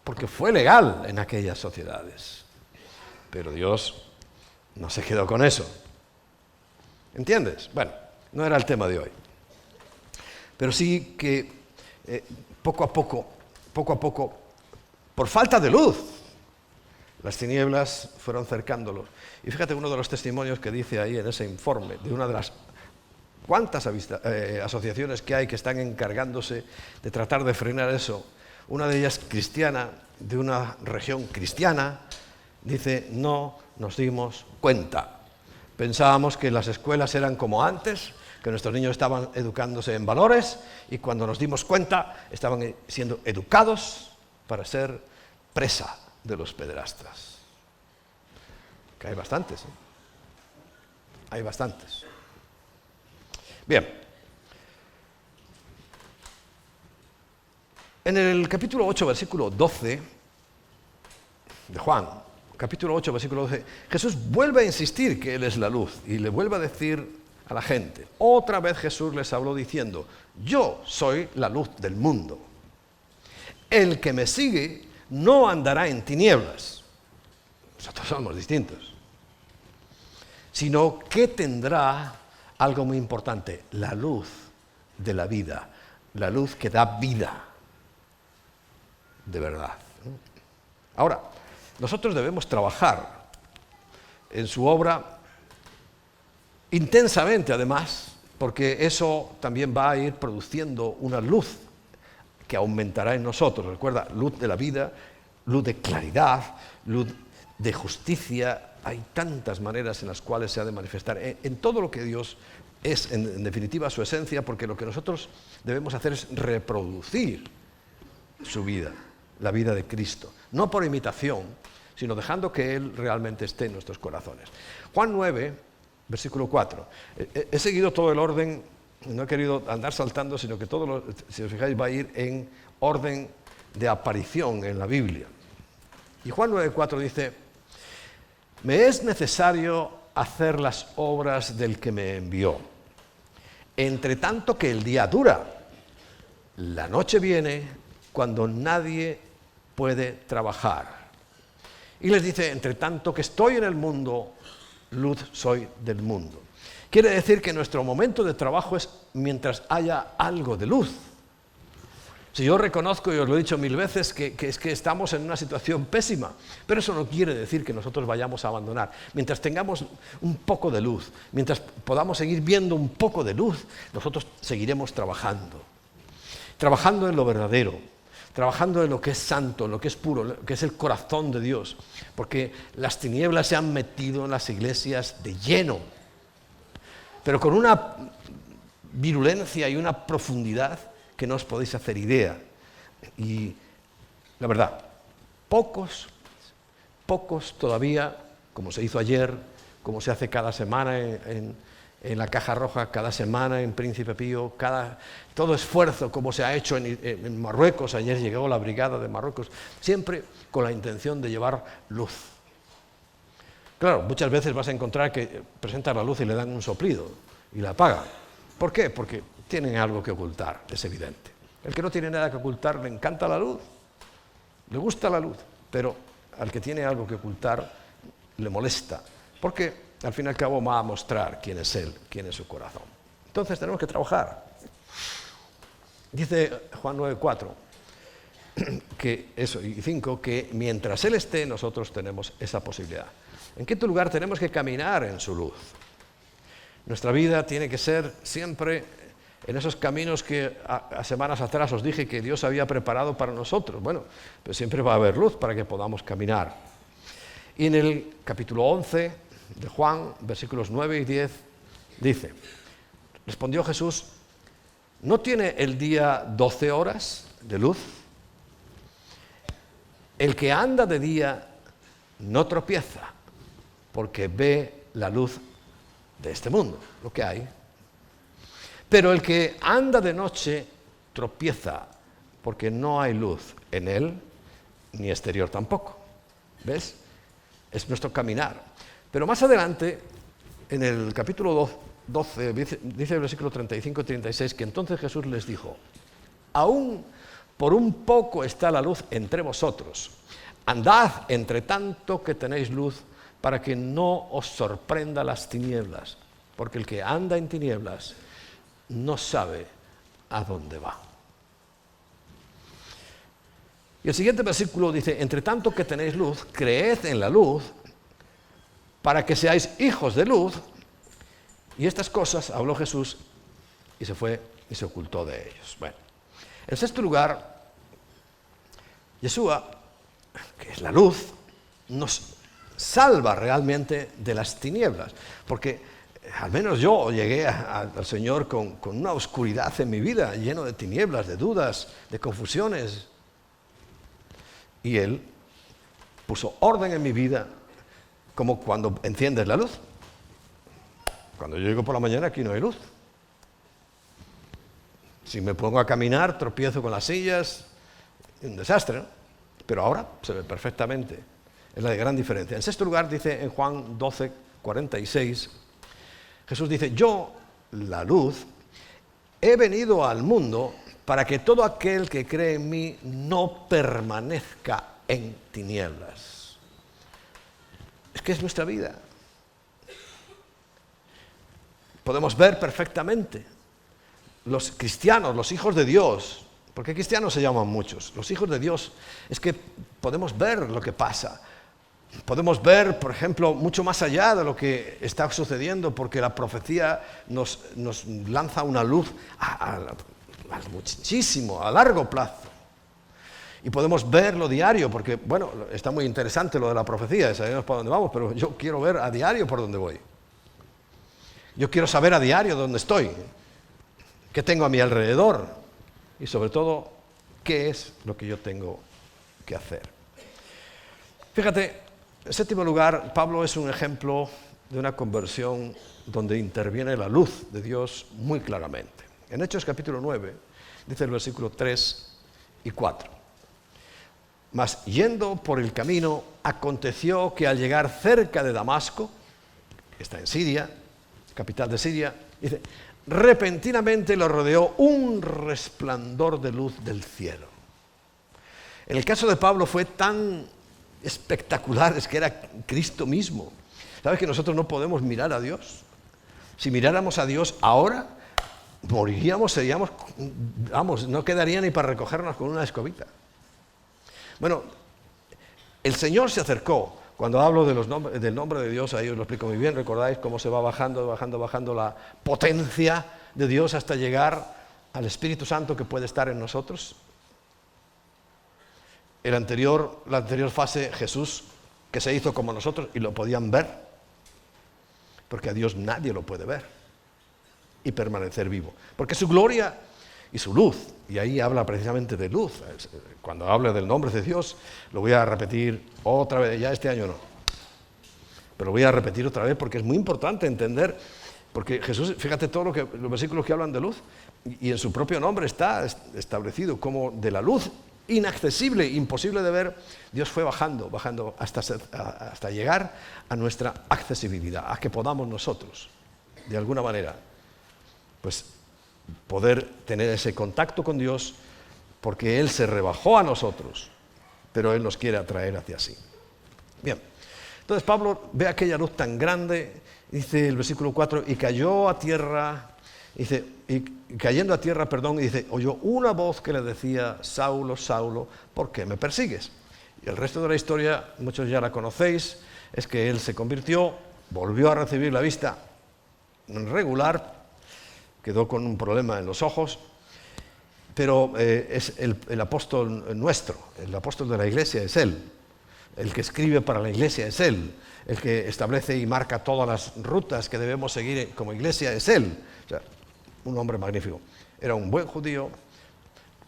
porque fue legal en aquellas sociedades. Pero Dios no se quedó con eso. ¿Entiendes? Bueno, no era el tema de hoy. Pero sí que poco a poco, por falta de luz, las tinieblas fueron cercándolos. Y fíjate uno de los testimonios que dice ahí en ese informe, de una de las cuantas asociaciones que hay que están encargándose de tratar de frenar eso. Una de ellas cristiana, de una región cristiana, dice, no nos dimos cuenta. Pensábamos que las escuelas eran como antes, que nuestros niños estaban educándose en valores, y cuando nos dimos cuenta estaban siendo educados para ser presa de los pederastas. Que hay bastantes, ¿eh? Hay bastantes. Bien. En el capítulo 8, versículo 12 de Juan, capítulo 8, versículo 12, Jesús vuelve a insistir que Él es la luz y le vuelve a decir a la gente. Otra vez Jesús les habló diciendo, yo soy la luz del mundo. El que me sigue no andará en tinieblas. Nosotros somos distintos. Sino que tendrá algo muy importante, la luz de la vida, la luz que da vida, de verdad. Ahora, nosotros debemos trabajar en su obra intensamente, además, porque eso también va a ir produciendo una luz que aumentará en nosotros. Recuerda, luz de la vida, luz de claridad, luz de justicia. Hay tantas maneras en las cuales se ha de manifestar en todo lo que Dios es, en definitiva, su esencia, porque lo que nosotros debemos hacer es reproducir su vida, la vida de Cristo. No por imitación, sino dejando que Él realmente esté en nuestros corazones. Juan 9, versículo 4. He seguido todo el orden, no he querido andar saltando, sino que todo, si os fijáis, va a ir en orden de aparición en la Biblia. Y Juan 9, 4 dice, me es necesario hacer las obras del que me envió. Entre tanto que el día dura, la noche viene cuando nadie puede trabajar. Y les dice, entre tanto que estoy en el mundo, luz soy del mundo. Quiere decir que nuestro momento de trabajo es mientras haya algo de luz. Si yo reconozco, y os lo he dicho 1000 veces, que es que estamos en una situación pésima, pero eso no quiere decir que nosotros vayamos a abandonar. Mientras tengamos un poco de luz, mientras podamos seguir viendo un poco de luz, nosotros seguiremos trabajando. Trabajando en lo verdadero, trabajando en lo que es santo, en lo que es puro, lo que es el corazón de Dios. Porque las tinieblas se han metido en las iglesias de lleno, pero con una virulencia y una profundidad que no os podéis hacer idea. Y la verdad, pocos todavía, como se hizo ayer, como se hace cada semana en la Caja Roja, cada semana en Príncipe Pío, todo esfuerzo como se ha hecho en Marruecos. Ayer llegó la brigada de Marruecos, siempre con la intención de llevar luz. Claro, muchas veces vas a encontrar que presentan la luz y le dan un soplido y la apagan. ¿Por qué? Porque tienen algo que ocultar, es evidente. El que no tiene nada que ocultar le encanta la luz, le gusta la luz, pero al que tiene algo que ocultar le molesta, porque al fin y al cabo va a mostrar quién es él, quién es su corazón. Entonces tenemos que trabajar. Dice Juan 9:4 y 5, que mientras Él esté, nosotros tenemos esa posibilidad. En quinto lugar, tenemos que caminar en su luz. Nuestra vida tiene que ser siempre en esos caminos que a semanas atrás os dije que Dios había preparado para nosotros. Bueno, pues siempre va a haber luz para que podamos caminar. Y en el capítulo 11 de Juan, versículos 9 y 10, dice, respondió Jesús, ¿no tiene el día 12 horas de luz? El que anda de día no tropieza, porque ve la luz de este mundo, lo que hay. Pero el que anda de noche tropieza, porque no hay luz en él, ni exterior tampoco. ¿Ves? Es nuestro caminar. Pero más adelante, en el capítulo 12, dice el versículo 35 y 36, que entonces Jesús les dijo, aún por un poco está la luz entre vosotros. Andad entre tanto que tenéis luz, para que no os sorprenda las tinieblas, porque el que anda en tinieblas no sabe a dónde va. Y el siguiente versículo dice, entre tanto que tenéis luz, creed en la luz, para que seáis hijos de luz. Y estas cosas habló Jesús y se fue y se ocultó de ellos. Bueno, en sexto lugar, Yeshua, que es la luz, nos salva realmente de las tinieblas, porque al menos yo llegué al Señor con una oscuridad en mi vida, lleno de tinieblas, de dudas, de confusiones, y Él puso orden en mi vida, como cuando enciendes la luz. Cuando yo llego por la mañana, aquí no hay luz. Si me pongo a caminar, tropiezo con las sillas, un desastre, ¿no? Pero ahora se ve perfectamente. Es la gran diferencia. En sexto lugar, dice en Juan 12:46, Jesús dice, yo, la luz, he venido al mundo para que todo aquel que cree en mí no permanezca en tinieblas. Es que es nuestra vida. Podemos ver perfectamente los cristianos, los hijos de Dios, porque cristianos se llaman muchos, los hijos de Dios, es que podemos ver lo que pasa. Podemos ver, por ejemplo, mucho más allá de lo que está sucediendo, porque la profecía nos lanza una luz muchísimo, a largo plazo. Y podemos verlo diario, porque, bueno, está muy interesante lo de la profecía, sabemos por dónde vamos, pero yo quiero ver a diario por dónde voy. Yo quiero saber a diario dónde estoy, qué tengo a mi alrededor y, sobre todo, qué es lo que yo tengo que hacer. Fíjate, en séptimo lugar, Pablo es un ejemplo de una conversión donde interviene la luz de Dios muy claramente. En Hechos capítulo 9, dice el versículo 3 y 4. Mas yendo por el camino, aconteció que al llegar cerca de Damasco, que está en Siria, capital de Siria, dice, repentinamente lo rodeó un resplandor de luz del cielo. En el caso de Pablo fue tan espectacular, es que era Cristo mismo. ¿Sabes que nosotros no podemos mirar a Dios? Si miráramos a Dios ahora, moriríamos, seríamos, vamos, no quedaría ni para recogernos con una escobita. Bueno, el Señor se acercó. Cuando hablo del nombre de Dios, ahí os lo explico muy bien. ¿Recordáis cómo se va bajando la potencia de Dios hasta llegar al Espíritu Santo que puede estar en nosotros? La anterior fase, Jesús, que se hizo como nosotros y lo podían ver, porque a Dios nadie lo puede ver y permanecer vivo, porque su gloria y su luz, y ahí habla precisamente de luz. Cuando hable del nombre de Dios, lo voy a repetir otra vez, ya este año no, pero lo voy a repetir otra vez porque es muy importante entender, porque Jesús, fíjate los versículos que hablan de luz, y en su propio nombre está establecido como de la luz inaccesible, imposible de ver, Dios fue bajando hasta llegar a nuestra accesibilidad, a que podamos nosotros, de alguna manera, pues poder tener ese contacto con Dios, porque Él se rebajó a nosotros, pero Él nos quiere atraer hacia sí. Bien, entonces Pablo ve aquella luz tan grande, dice el versículo 4, y cayó a tierra, dice, y cayendo a tierra, dice, oyó una voz que le decía, Saulo, Saulo, ¿por qué me persigues? Y el resto de la historia, muchos ya la conocéis, es que él se convirtió, volvió a recibir la vista regular, quedó con un problema en los ojos, pero es el apóstol nuestro, el apóstol de la iglesia es él, el que escribe para la iglesia es él, el que establece y marca todas las rutas que debemos seguir como iglesia es él. O sea, un hombre magnífico. Era un buen judío,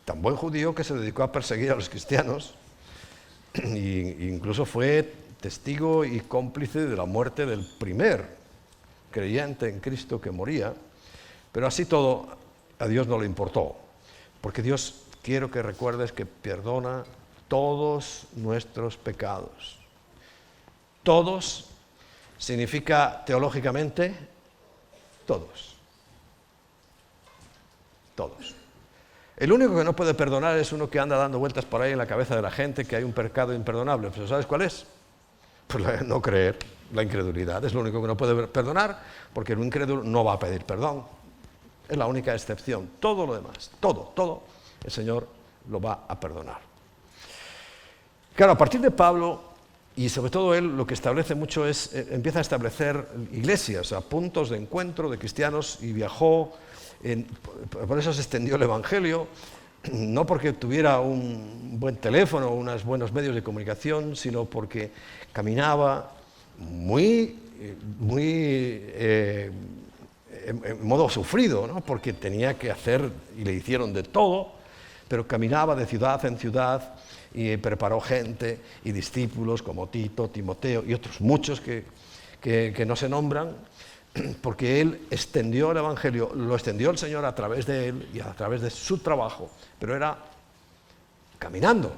tan buen judío que se dedicó a perseguir a los cristianos e incluso fue testigo y cómplice de la muerte del primer creyente en Cristo que moría, pero así todo a Dios no le importó, porque Dios, quiero que recuerdes que perdona todos nuestros pecados. Todos significa teológicamente todos. Todos. El único que no puede perdonar es uno que anda dando vueltas por ahí en la cabeza de la gente que hay un pecado imperdonable. ¿Pero sabes cuál es? Pues no creer, la incredulidad. Es lo único que no puede perdonar, porque el incrédulo no va a pedir perdón. Es la única excepción. Todo lo demás, todo, el Señor lo va a perdonar. Claro, a partir de Pablo, y sobre todo él, lo que establece mucho es, empieza a establecer iglesias, puntos de encuentro de cristianos, y viajó. Por eso se extendió el Evangelio, no porque tuviera un buen teléfono o unos buenos medios de comunicación, sino porque caminaba en modo sufrido, ¿no? Porque tenía que hacer, y le hicieron de todo, pero caminaba de ciudad en ciudad y preparó gente y discípulos como Tito, Timoteo y otros muchos que no se nombran, porque él extendió el Evangelio, lo extendió el Señor a través de él y a través de su trabajo, pero era caminando,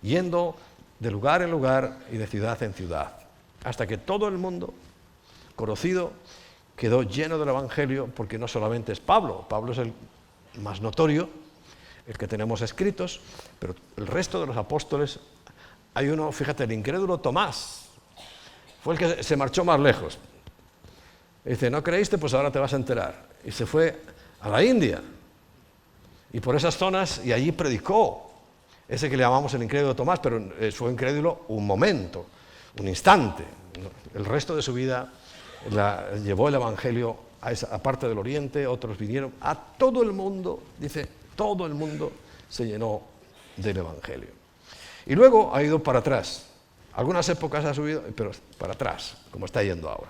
yendo de lugar en lugar y de ciudad en ciudad, hasta que todo el mundo conocido quedó lleno del Evangelio, porque no solamente es Pablo es el más notorio, el que tenemos escritos, pero el resto de los apóstoles, hay uno, fíjate, el incrédulo Tomás, fue el que se marchó más lejos. Dice, ¿no creíste? Pues ahora te vas a enterar. Y se fue a la India, y por esas zonas, y allí predicó, ese que le llamamos el incrédulo Tomás, pero fue incrédulo un momento, un instante. El resto de su vida llevó el Evangelio a esa parte del Oriente, otros vinieron, a todo el mundo, dice, todo el mundo se llenó del Evangelio. Y luego ha ido para atrás. Algunas épocas ha subido, pero para atrás, como está yendo ahora.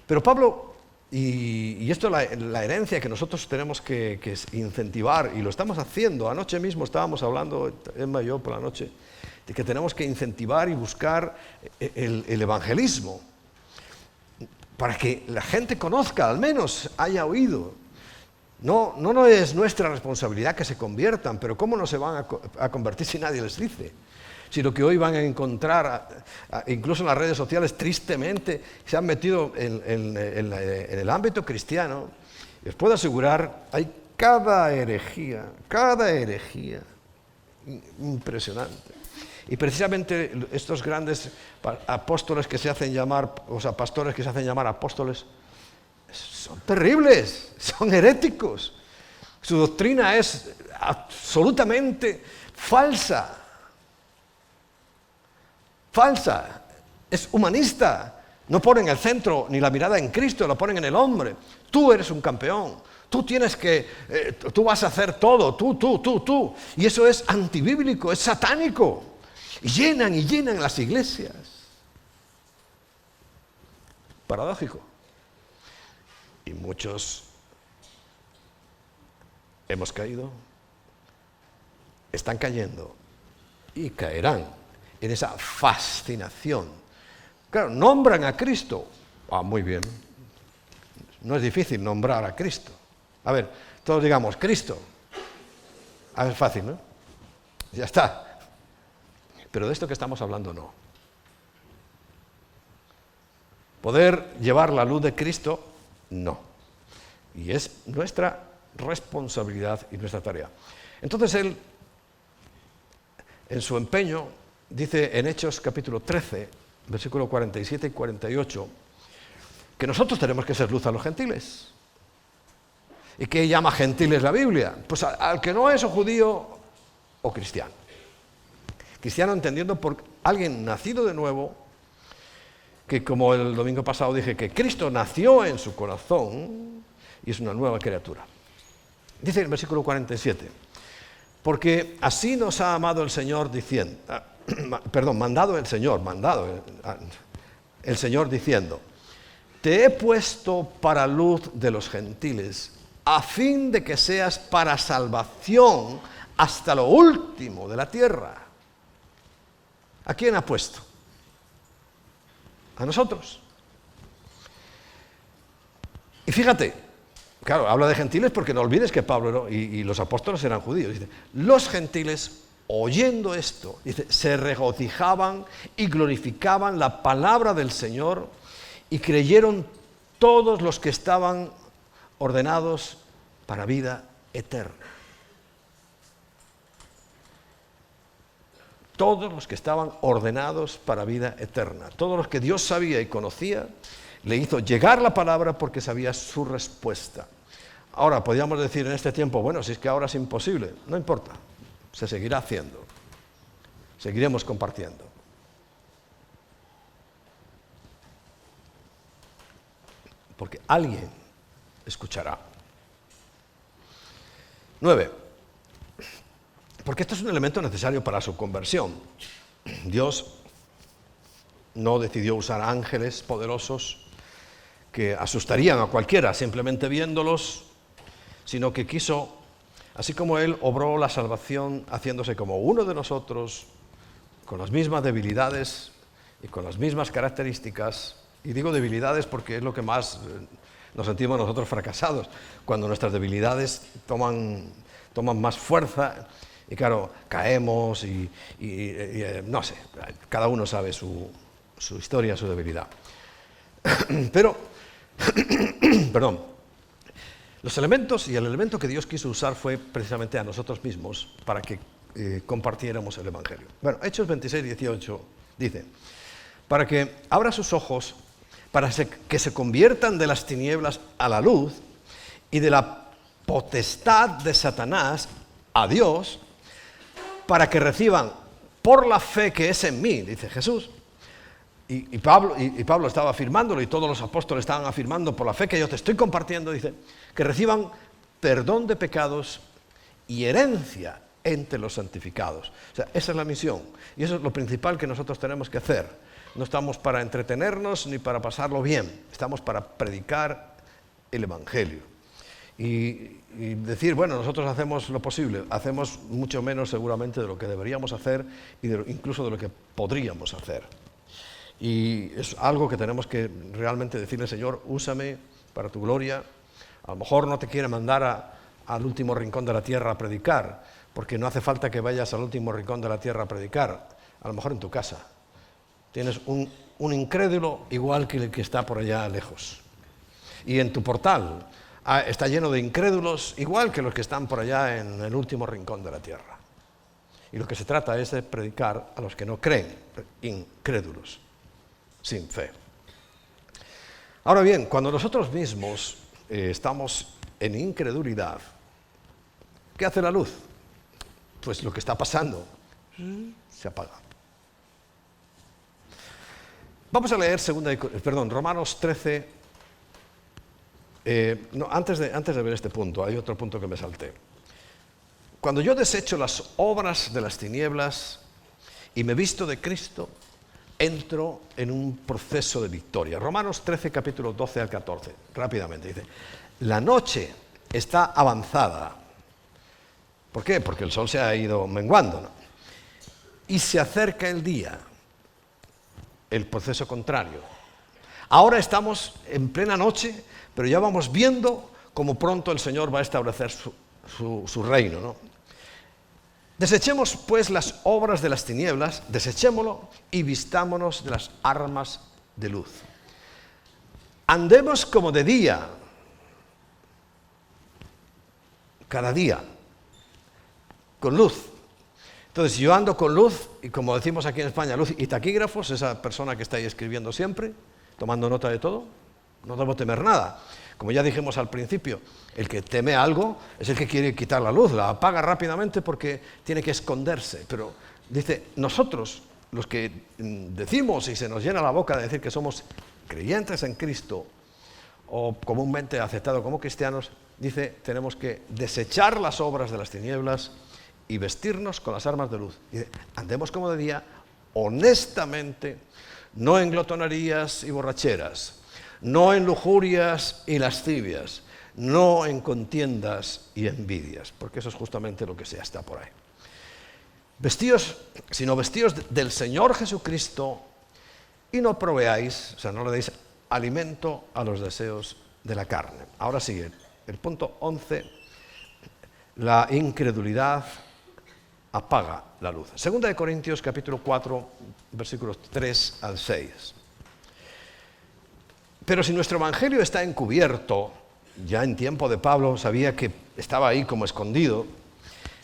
Pero Pablo, y esto es la herencia que nosotros tenemos que incentivar, y lo estamos haciendo. Anoche mismo estábamos hablando, Emma y yo por la noche, de que tenemos que incentivar y buscar el evangelismo, para que la gente conozca, al menos haya oído. No es nuestra responsabilidad que se conviertan, pero ¿cómo no se van a convertir si nadie les dice? Si lo que hoy van a encontrar, incluso en las redes sociales, tristemente, se han metido en el ámbito cristiano, les puedo asegurar, hay cada herejía Impresionante. Y precisamente estos grandes apóstoles que se hacen llamar, o sea, pastores que se hacen llamar apóstoles, son terribles, son heréticos. Su doctrina es absolutamente falsa. Falsa. Es humanista. No ponen el centro ni la mirada en Cristo, lo ponen en el hombre. Tú eres un campeón. Tú tienes que, tú vas a hacer todo, tú. Y eso es antibíblico, es satánico. Y llenan las iglesias. Paradójico. Y muchos hemos caído, están cayendo y caerán en esa fascinación. Claro, nombran a Cristo. Muy bien. No es difícil nombrar a Cristo. A ver, todos digamos, Cristo. Es fácil, ¿no? Ya está. Pero de esto que estamos hablando no. Poder llevar la luz de Cristo, no. Y es nuestra responsabilidad y nuestra tarea. Entonces él, en su empeño, dice en Hechos capítulo 13, versículo 47 y 48, que nosotros tenemos que ser luz a los gentiles. ¿Y qué llama gentiles la Biblia? Pues al que no es o judío o cristiano. Cristiano entendiendo por alguien nacido de nuevo, que como el domingo pasado dije, que Cristo nació en su corazón y es una nueva criatura. Dice el versículo 47, porque así nos ha amado el Señor diciendo, mandado el Señor diciendo, te he puesto para luz de los gentiles, a fin de que seas para salvación hasta lo último de la tierra. ¿A quién ha puesto? A nosotros. Y fíjate, claro, habla de gentiles porque no olvides que Pablo y los apóstoles eran judíos. Dice, los gentiles, oyendo esto, dice, se regocijaban y glorificaban la palabra del Señor y creyeron todos los que estaban ordenados para vida eterna. Todos los que estaban ordenados para vida eterna. Todos los que Dios sabía y conocía, le hizo llegar la palabra porque sabía su respuesta. Ahora, podríamos decir en este tiempo, bueno, si es que ahora es imposible, no importa, se seguirá haciendo. Seguiremos compartiendo. Porque alguien escuchará. 9. Porque esto es un elemento necesario para su conversión. Dios no decidió usar ángeles poderosos que asustarían a cualquiera simplemente viéndolos, sino que quiso, así como Él obró la salvación haciéndose como uno de nosotros, con las mismas debilidades y con las mismas características, y digo debilidades porque es lo que más nos sentimos nosotros fracasados, cuando nuestras debilidades toman más fuerza. Y claro, caemos y no sé, cada uno sabe su historia, su debilidad. Pero, perdón, los elementos y el elemento que Dios quiso usar fue precisamente a nosotros mismos para que compartiéramos el Evangelio. Bueno, Hechos 26, 18 dice, para que abra sus ojos, para que se conviertan de las tinieblas a la luz y de la potestad de Satanás a Dios, para que reciban por la fe que es en mí, dice Jesús. Y Pablo estaba afirmándolo y todos los apóstoles estaban afirmando por la fe que yo te estoy compartiendo, dice, que reciban perdón de pecados y herencia entre los santificados. O sea, esa es la misión y eso es lo principal que nosotros tenemos que hacer. No estamos para entretenernos ni para pasarlo bien, estamos para predicar el Evangelio. Y decir, bueno, nosotros hacemos lo posible, hacemos mucho menos seguramente de lo que deberíamos hacer y incluso de lo que podríamos hacer. Y es algo que tenemos que realmente decirle, Señor, úsame para tu gloria. A lo mejor no te quiere mandar al último rincón de la tierra a predicar, porque no hace falta que vayas al último rincón de la tierra a predicar, a lo mejor en tu casa. Tienes un incrédulo igual que el que está por allá lejos. Y en tu portal está lleno de incrédulos igual que los que están por allá en el último rincón de la tierra. Y lo que se trata es de predicar a los que no creen, incrédulos, sin fe. Ahora bien, cuando nosotros mismos estamos en incredulidad, ¿qué hace la luz? Pues lo que está pasando, se apaga. Vamos a leer Romanos 13. Antes de ver este punto, hay otro punto que me salté. Cuando yo desecho las obras de las tinieblas y me visto de Cristo, entro en un proceso de victoria. Romanos 13, capítulo 12 al 14, rápidamente dice: la noche está avanzada. ¿Por qué? Porque el sol se ha ido menguando, ¿no? Y se acerca el día. El proceso contrario. Ahora estamos en plena noche, pero ya vamos viendo cómo pronto el Señor va a establecer su reino, ¿no? Desechemos pues las obras de las tinieblas, desechémoslo y vistámonos de las armas de luz. Andemos como de día, cada día, con luz. Entonces, yo ando con luz, y como decimos aquí en España, luz y taquígrafos, esa persona que está ahí escribiendo siempre, tomando nota de todo, no debo temer nada. Como ya dijimos al principio, el que teme algo es el que quiere quitar la luz, la apaga rápidamente porque tiene que esconderse. Pero dice, nosotros, los que decimos y se nos llena la boca de decir que somos creyentes en Cristo, o comúnmente aceptados como cristianos, dice, tenemos que desechar las obras de las tinieblas y vestirnos con las armas de luz. Dice, andemos como de día, honestamente, no en glotonerías y borracheras, no en lujurias y lascivias, no en contiendas y envidias, porque eso es justamente lo que se está por ahí. Vestíos, sino vestíos del Señor Jesucristo y no proveáis, o sea, no le deis alimento a los deseos de la carne. Ahora sigue el punto 11, la incredulidad apaga la luz. Segunda de Corintios capítulo 4, versículos 3 al 6. Pero si nuestro evangelio está encubierto, ya en tiempo de Pablo sabía que estaba ahí como escondido,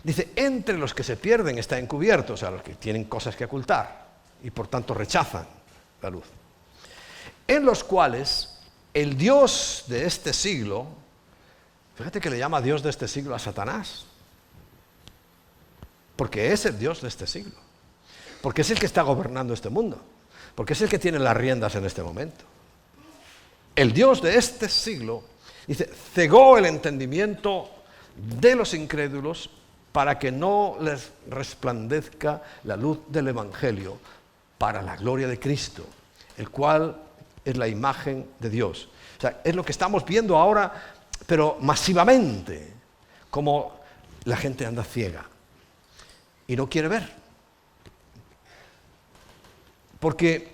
dice, entre los que se pierden está encubierto, o sea, los que tienen cosas que ocultar y por tanto rechazan la luz, en los cuales el Dios de este siglo, fíjate que le llama Dios de este siglo a Satanás, porque es el Dios de este siglo, porque es el que está gobernando este mundo, porque es el que tiene las riendas en este momento. El Dios de este siglo, dice, cegó el entendimiento de los incrédulos para que no les resplandezca la luz del Evangelio para la gloria de Cristo, el cual es la imagen de Dios. O sea, es lo que estamos viendo ahora, pero masivamente, como la gente anda ciega y no quiere ver. Porque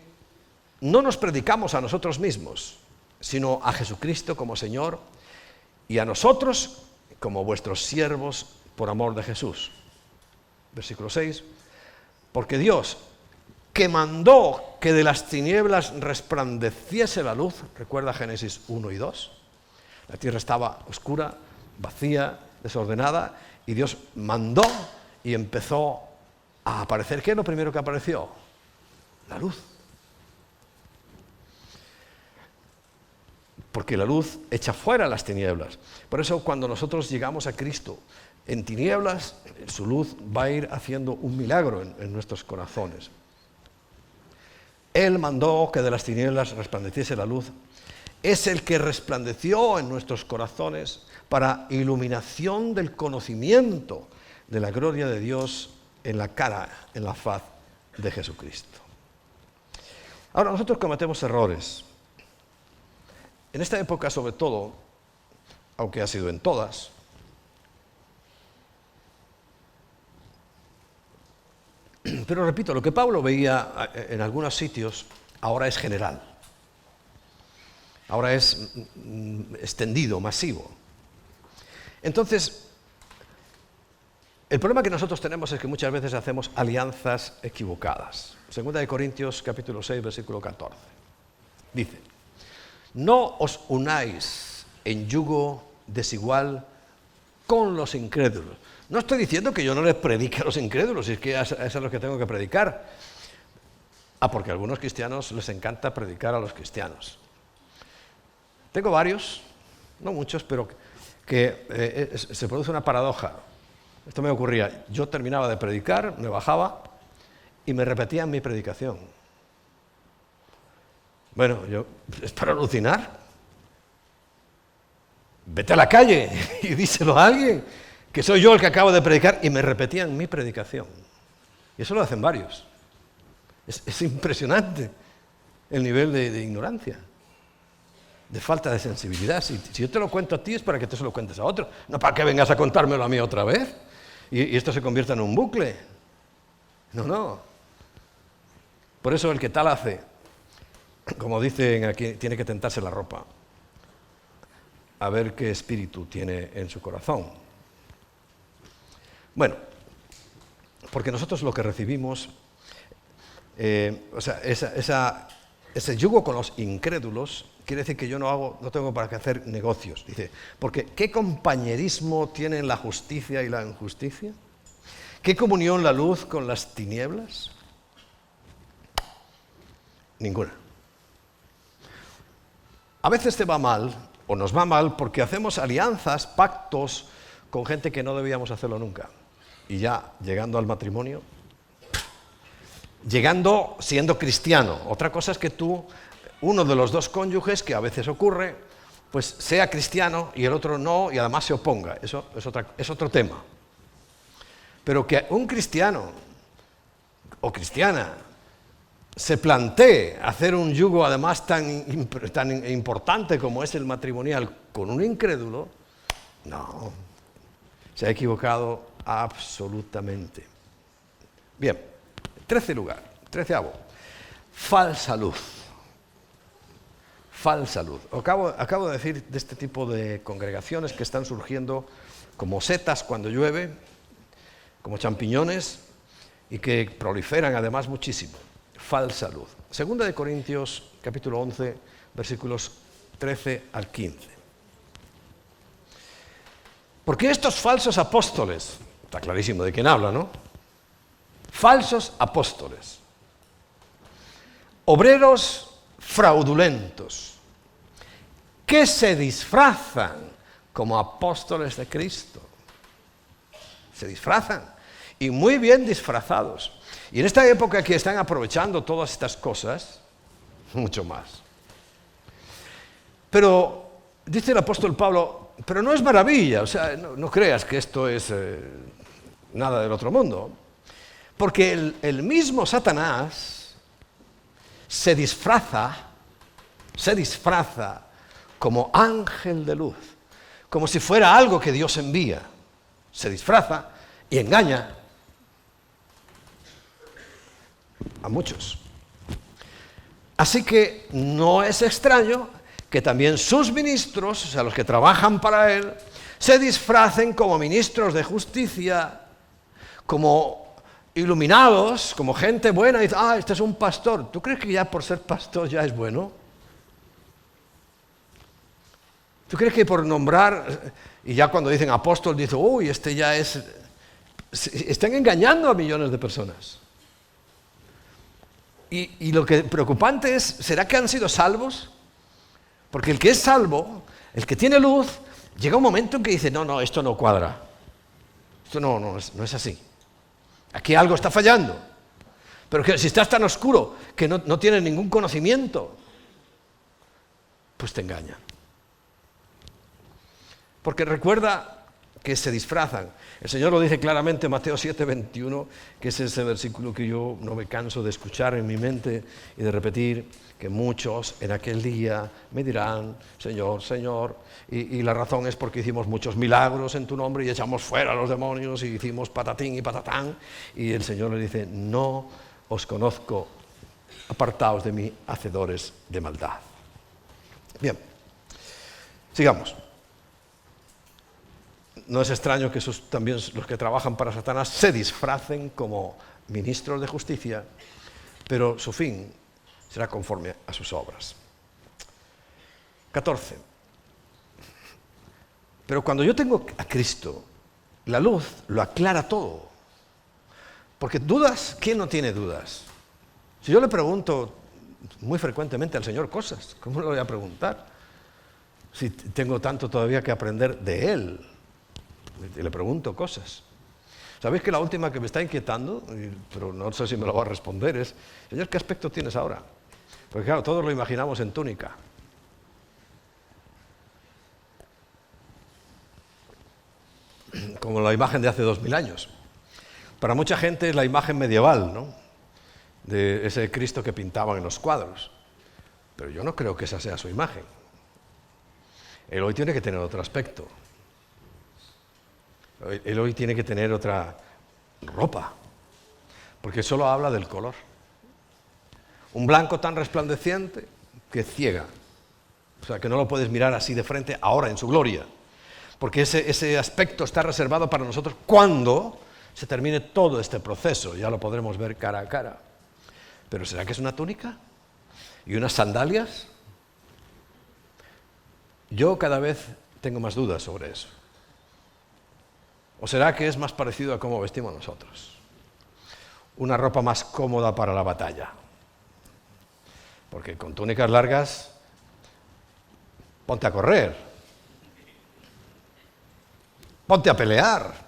no nos predicamos a nosotros mismos, sino a Jesucristo como Señor y a nosotros como vuestros siervos por amor de Jesús. Versículo 6. Porque Dios, que mandó que de las tinieblas resplandeciese la luz, recuerda Génesis 1 y 2, la tierra estaba oscura, vacía, desordenada, y Dios mandó y empezó a aparecer. ¿Qué es lo primero que apareció? La luz. Porque la luz echa fuera las tinieblas. Por eso cuando nosotros llegamos a Cristo en tinieblas, su luz va a ir haciendo un milagro en nuestros corazones. Él mandó que de las tinieblas resplandeciese la luz. Es el que resplandeció en nuestros corazones para iluminación del conocimiento de la gloria de Dios en la cara, en la faz de Jesucristo. Ahora, nosotros cometemos errores. En esta época, sobre todo, aunque ha sido en todas, pero repito, lo que Pablo veía en algunos sitios ahora es general, ahora es extendido, masivo. Entonces, el problema que nosotros tenemos es que muchas veces hacemos alianzas equivocadas. Segunda de Corintios, capítulo 6, versículo 14. Dice, no os unáis en yugo desigual con los incrédulos. No estoy diciendo que yo no les predique a los incrédulos, es que a eso es lo que tengo que predicar. Porque a algunos cristianos les encanta predicar a los cristianos. Tengo varios, no muchos, pero que se produce una paradoja. Esto me ocurría, yo terminaba de predicar, me bajaba y me repetían mi predicación. Bueno, es para alucinar. Vete a la calle y díselo a alguien, que soy yo el que acabo de predicar, y me repetían mi predicación. Y eso lo hacen varios. Es impresionante el nivel de ignorancia, de falta de sensibilidad. Si yo te lo cuento a ti es para que tú se lo cuentes a otro, no para que vengas a contármelo a mí otra vez y esto se convierta en un bucle. No. Por eso el que tal hace, como dicen aquí, tiene que tentarse la ropa, a ver qué espíritu tiene en su corazón. Bueno, porque nosotros lo que recibimos, ese yugo con los incrédulos, quiere decir que yo no tengo para qué hacer negocios. Dice, porque ¿qué compañerismo tienen la justicia y la injusticia? ¿Qué comunión la luz con las tinieblas? Ninguna. A veces te va mal, o nos va mal, porque hacemos alianzas, pactos con gente que no debíamos hacerlo nunca. Y ya, llegando al matrimonio, llegando siendo cristiano. Otra cosa es que uno de los dos cónyuges, que a veces ocurre, pues sea cristiano y el otro no, y además se oponga. Eso es otro tema. Pero que un cristiano o cristiana se plantee hacer un yugo además tan importante como es el matrimonial con un incrédulo, no, se ha equivocado absolutamente. Bien, 13º, falsa luz. Falsa luz. Acabo de decir de este tipo de congregaciones que están surgiendo como setas cuando llueve, como champiñones, y que proliferan además muchísimo. Falsa luz. Segunda de Corintios, capítulo 11, versículos 13 al 15. Porque estos falsos apóstoles, está clarísimo de quién habla, ¿no? Falsos apóstoles, obreros fraudulentos, que se disfrazan como apóstoles de Cristo. Se disfrazan, y muy bien disfrazados. Y en esta época que están aprovechando todas estas cosas, mucho más. Pero, dice el apóstol Pablo, pero no es maravilla, o sea, no creas que esto es nada del otro mundo. Porque el mismo Satanás se disfraza como ángel de luz, como si fuera algo que Dios envía. Se disfraza y engaña a muchos. Así que no es extraño que también sus ministros, o sea, los que trabajan para él, se disfracen como ministros de justicia, como iluminados, como gente buena, y dicen, este es un pastor. ¿Tú crees que ya por ser pastor ya es bueno? ¿Tú crees que por nombrar, y ya cuando dicen apóstol, dicen, este ya es... Están engañando a millones de personas. Y lo que preocupante es, ¿será que han sido salvos? Porque el que es salvo, el que tiene luz, llega un momento en que dice, no, esto no cuadra. Esto no es así. Aquí algo está fallando. Pero que si estás tan oscuro que no tienes ningún conocimiento, pues te engañan. Porque recuerda que se disfrazan. El Señor lo dice claramente en Mateo 7:21, que es ese versículo que yo no me canso de escuchar en mi mente y de repetir, que muchos en aquel día me dirán, Señor, Señor, y la razón es porque hicimos muchos milagros en tu nombre y echamos fuera a los demonios y hicimos patatín y patatán, y el Señor le dice, no os conozco, apartaos de mí, hacedores de maldad. Bien, sigamos. No es extraño que también los que trabajan para Satanás se disfracen como ministros de justicia, pero su fin será conforme a sus obras. 14. Pero cuando yo tengo a Cristo, la luz lo aclara todo. Porque dudas, ¿quién no tiene dudas? Si yo le pregunto muy frecuentemente al Señor cosas, ¿cómo le voy a preguntar? Si tengo tanto todavía que aprender de Él. Y le pregunto cosas. ¿Sabéis que la última que me está inquietando, pero no sé si me lo va a responder, es: Señor, ¿qué aspecto tienes ahora? Porque claro, todos lo imaginamos en túnica. Como la imagen de hace 2000 años. Para mucha gente es la imagen medieval, ¿no?, de ese Cristo que pintaban en los cuadros. Pero yo no creo que esa sea su imagen. Él hoy tiene que tener otro aspecto. Él hoy tiene que tener otra ropa, porque solo habla del color. Un blanco tan resplandeciente que ciega. O sea, que no lo puedes mirar así de frente ahora en su gloria. Porque ese aspecto está reservado para nosotros cuando se termine todo este proceso. Ya lo podremos ver cara a cara. ¿Pero será que es una túnica? ¿Y unas sandalias? Yo cada vez tengo más dudas sobre eso. ¿O será que es más parecido a cómo vestimos nosotros? Una ropa más cómoda para la batalla. Porque con túnicas largas, ponte a correr. Ponte a pelear.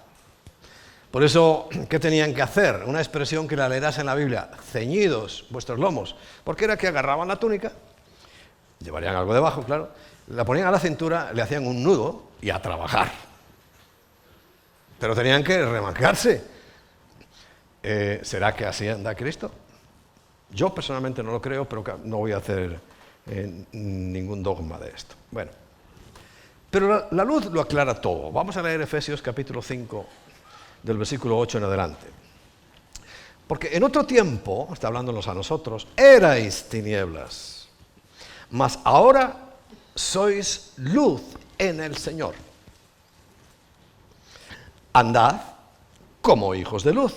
Por eso, ¿qué tenían que hacer? Una expresión que la leerás en la Biblia: ceñidos vuestros lomos. Porque era que agarraban la túnica, llevarían algo debajo, claro, la ponían a la cintura, le hacían un nudo y a trabajar. Pero tenían que remangarse. ¿Será que así anda Cristo? Yo personalmente no lo creo, pero no voy a hacer ningún dogma de esto. Bueno. Pero la luz lo aclara todo. Vamos a leer Efesios capítulo 5, del versículo 8 en adelante. Porque en otro tiempo, está hablándonos a nosotros, erais tinieblas, mas ahora sois luz en el Señor. Andad como hijos de luz.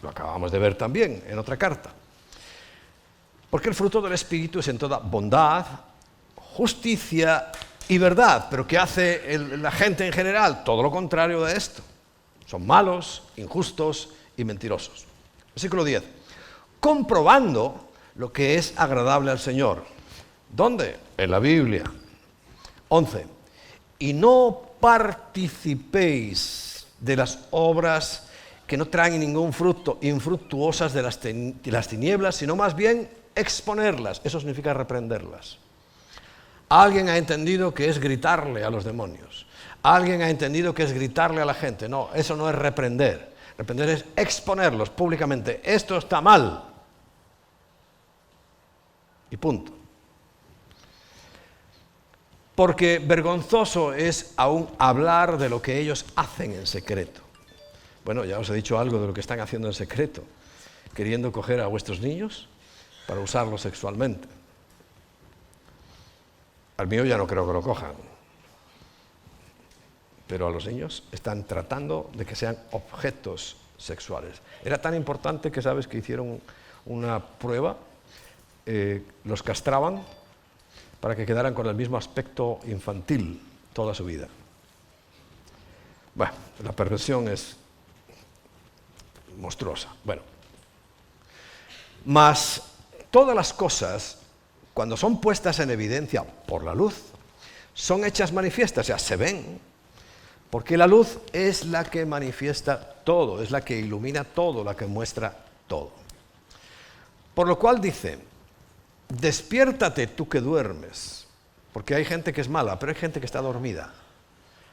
Lo acabamos de ver también en otra carta. Porque el fruto del Espíritu es en toda bondad, justicia y verdad. Pero ¿qué hace la gente en general? Todo lo contrario de esto. Son malos, injustos y mentirosos. Versículo 10. Comprobando lo que es agradable al Señor. ¿Dónde? En la Biblia. 11. Y no participéis de las obras que no traen ningún fruto, infructuosas de las tinieblas, sino más bien exponerlas. Eso significa reprenderlas. Alguien ha entendido que es gritarle a los demonios. Alguien ha entendido que es gritarle a la gente. No, eso no es reprender. Reprender es exponerlos públicamente. Esto está mal. Y punto. Porque vergonzoso es aún hablar de lo que ellos hacen en secreto. Bueno, ya os he dicho algo de lo que están haciendo en secreto, queriendo coger a vuestros niños para usarlos sexualmente. Al mío ya no creo que lo cojan, pero a los niños están tratando de que sean objetos sexuales. Era tan importante que sabes que hicieron una prueba, los castraban para que quedaran con el mismo aspecto infantil toda su vida. Bueno, la perversión es monstruosa. Bueno, mas todas las cosas, cuando son puestas en evidencia por la luz, son hechas manifiestas, o sea, se ven, porque la luz es la que manifiesta todo, es la que ilumina todo, la que muestra todo. Por lo cual dice: despiértate tú que duermes, porque hay gente que es mala, pero hay gente que está dormida.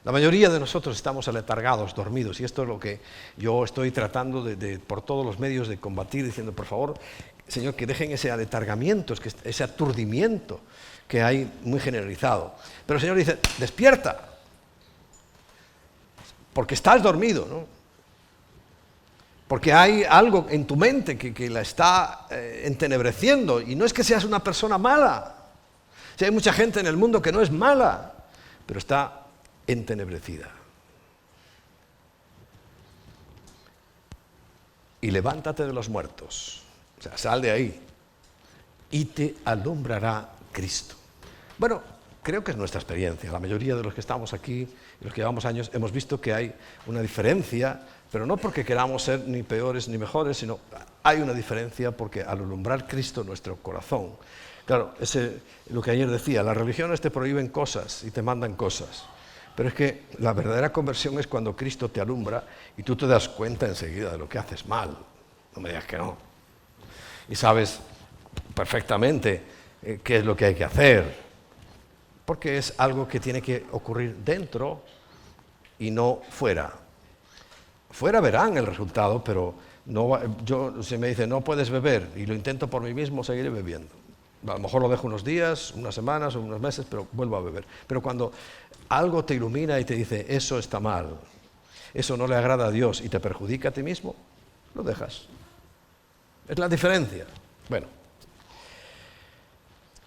La mayoría de nosotros estamos aletargados, dormidos, y esto es lo que yo estoy tratando por todos los medios de combatir, diciendo: por favor, Señor, que dejen ese aletargamiento, ese aturdimiento que hay muy generalizado. Pero el Señor dice: despierta, porque estás dormido, ¿no? Porque hay algo en tu mente que la está entenebreciendo, y no es que seas una persona mala. Si hay mucha gente en el mundo que no es mala, pero está entenebrecida. Y levántate de los muertos, o sea, sal de ahí, y te alumbrará Cristo. Bueno, creo que es nuestra experiencia. La mayoría de los que estamos aquí, y los que llevamos años, hemos visto que hay una diferencia, pero no porque queramos ser ni peores ni mejores, sino hay una diferencia porque al alumbrar Cristo en nuestro corazón, claro, lo que ayer decía, las religiones te prohíben cosas y te mandan cosas, pero es que la verdadera conversión es cuando Cristo te alumbra y tú te das cuenta enseguida de lo que haces mal. No me digas que no. Y sabes perfectamente qué es lo que hay que hacer, porque es algo que tiene que ocurrir dentro y no fuera. Fuera verán el resultado, pero si me dice no puedes beber y lo intento por mí mismo, seguiré bebiendo. A lo mejor lo dejo unos días, unas semanas o unos meses, pero vuelvo a beber. Pero cuando algo te ilumina y te dice eso está mal, eso no le agrada a Dios y te perjudica a ti mismo, lo dejas. Es la diferencia. Bueno.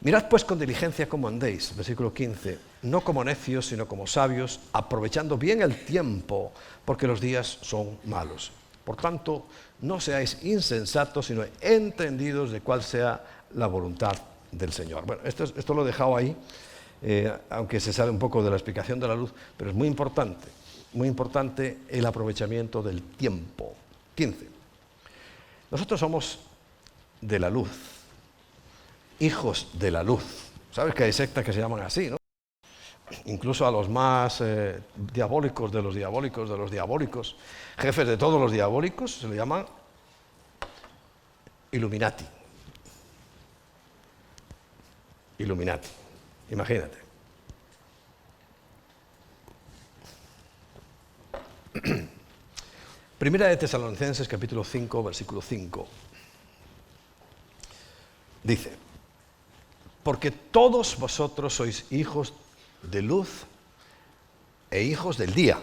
Mirad pues con diligencia cómo andéis, versículo 15, no como necios, sino como sabios, aprovechando bien el tiempo, porque los días son malos. Por tanto, no seáis insensatos, sino entendidos de cuál sea la voluntad del Señor. Bueno, esto lo he dejado ahí, aunque se sale un poco de la explicación de la luz, pero es muy importante el aprovechamiento del tiempo. 15. Nosotros somos de la luz. Hijos de la luz. ¿Sabes que hay sectas que se llaman así, no? Incluso a los más diabólicos de los diabólicos de los diabólicos, jefes de todos los diabólicos, se le llaman Illuminati. Illuminati. Imagínate. Primera de Tesalonicenses, capítulo 5, versículo 5. Dice: porque todos vosotros sois hijos de luz e hijos del día.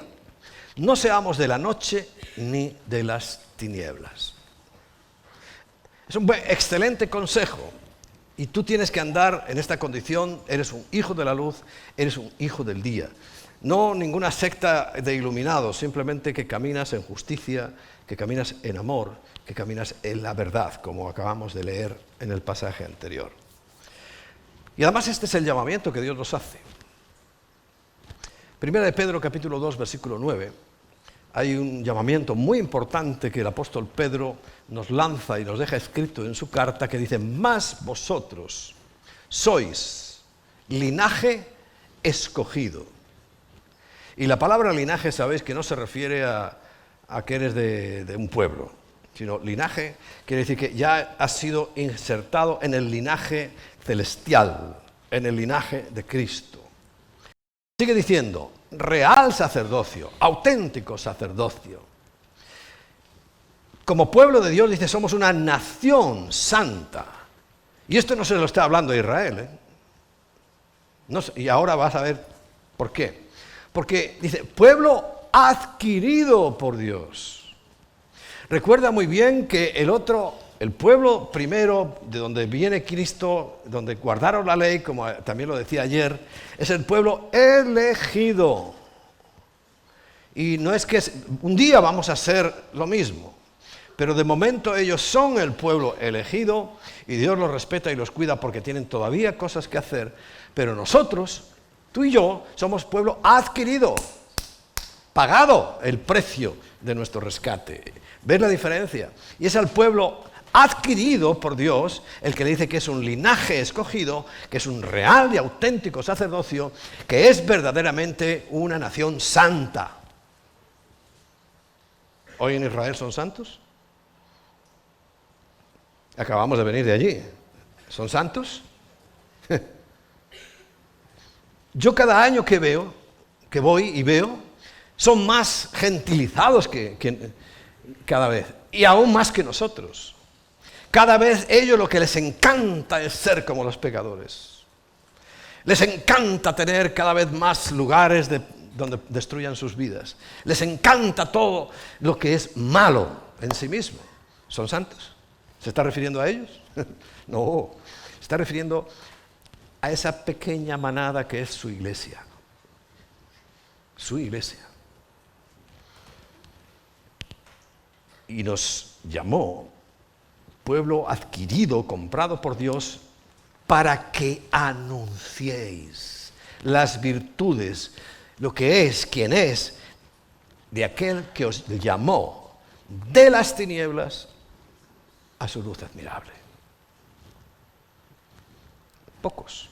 No seamos de la noche ni de las tinieblas. Es un excelente consejo. Y tú tienes que andar en esta condición. Eres un hijo de la luz, eres un hijo del día. No ninguna secta de iluminados, simplemente que caminas en justicia, que caminas en amor, que caminas en la verdad, como acabamos de leer en el pasaje anterior. Y además este es el llamamiento que Dios nos hace. Primera de Pedro, capítulo 2, versículo 9, hay un llamamiento muy importante que el apóstol Pedro nos lanza y nos deja escrito en su carta que dice: mas vosotros sois linaje escogido. Y la palabra linaje, sabéis que no se refiere a que eres de un pueblo, sino linaje quiere decir que ya has sido insertado en el linaje celestial, en el linaje de Cristo. Sigue diciendo, real sacerdocio, auténtico sacerdocio. Como pueblo de Dios, dice, somos una nación santa. Y esto no se lo está hablando a Israel, ¿eh? No, y ahora vas a ver por qué. Porque dice, pueblo adquirido por Dios. Recuerda muy bien que el pueblo primero, de donde viene Cristo, donde guardaron la ley, como también lo decía ayer, es el pueblo elegido. Y no es que un día vamos a ser lo mismo, pero de momento ellos son el pueblo elegido y Dios los respeta y los cuida porque tienen todavía cosas que hacer, pero nosotros, tú y yo, somos pueblo adquirido, pagado el precio de nuestro rescate. ¿Ves la diferencia? Y es el pueblo adquirido por Dios el que le dice que es un linaje escogido, que es un real y auténtico sacerdocio, que es verdaderamente una nación santa. ¿Hoy en Israel son santos? Acabamos de venir de allí. ¿Son santos? Yo cada año que voy y veo, son más gentilizados que cada vez, y aún más que nosotros. Cada vez ellos lo que les encanta es ser como los pecadores. Les encanta tener cada vez más lugares donde destruyan sus vidas. Les encanta todo lo que es malo en sí mismo. ¿Son santos? ¿Se está refiriendo a ellos? No, se está refiriendo a esa pequeña manada que es su iglesia. Su iglesia. Y nos llamó pueblo adquirido, comprado por Dios, para que anunciéis las virtudes, lo que es, quién es, de aquel que os llamó de las tinieblas a su luz admirable. Pocos.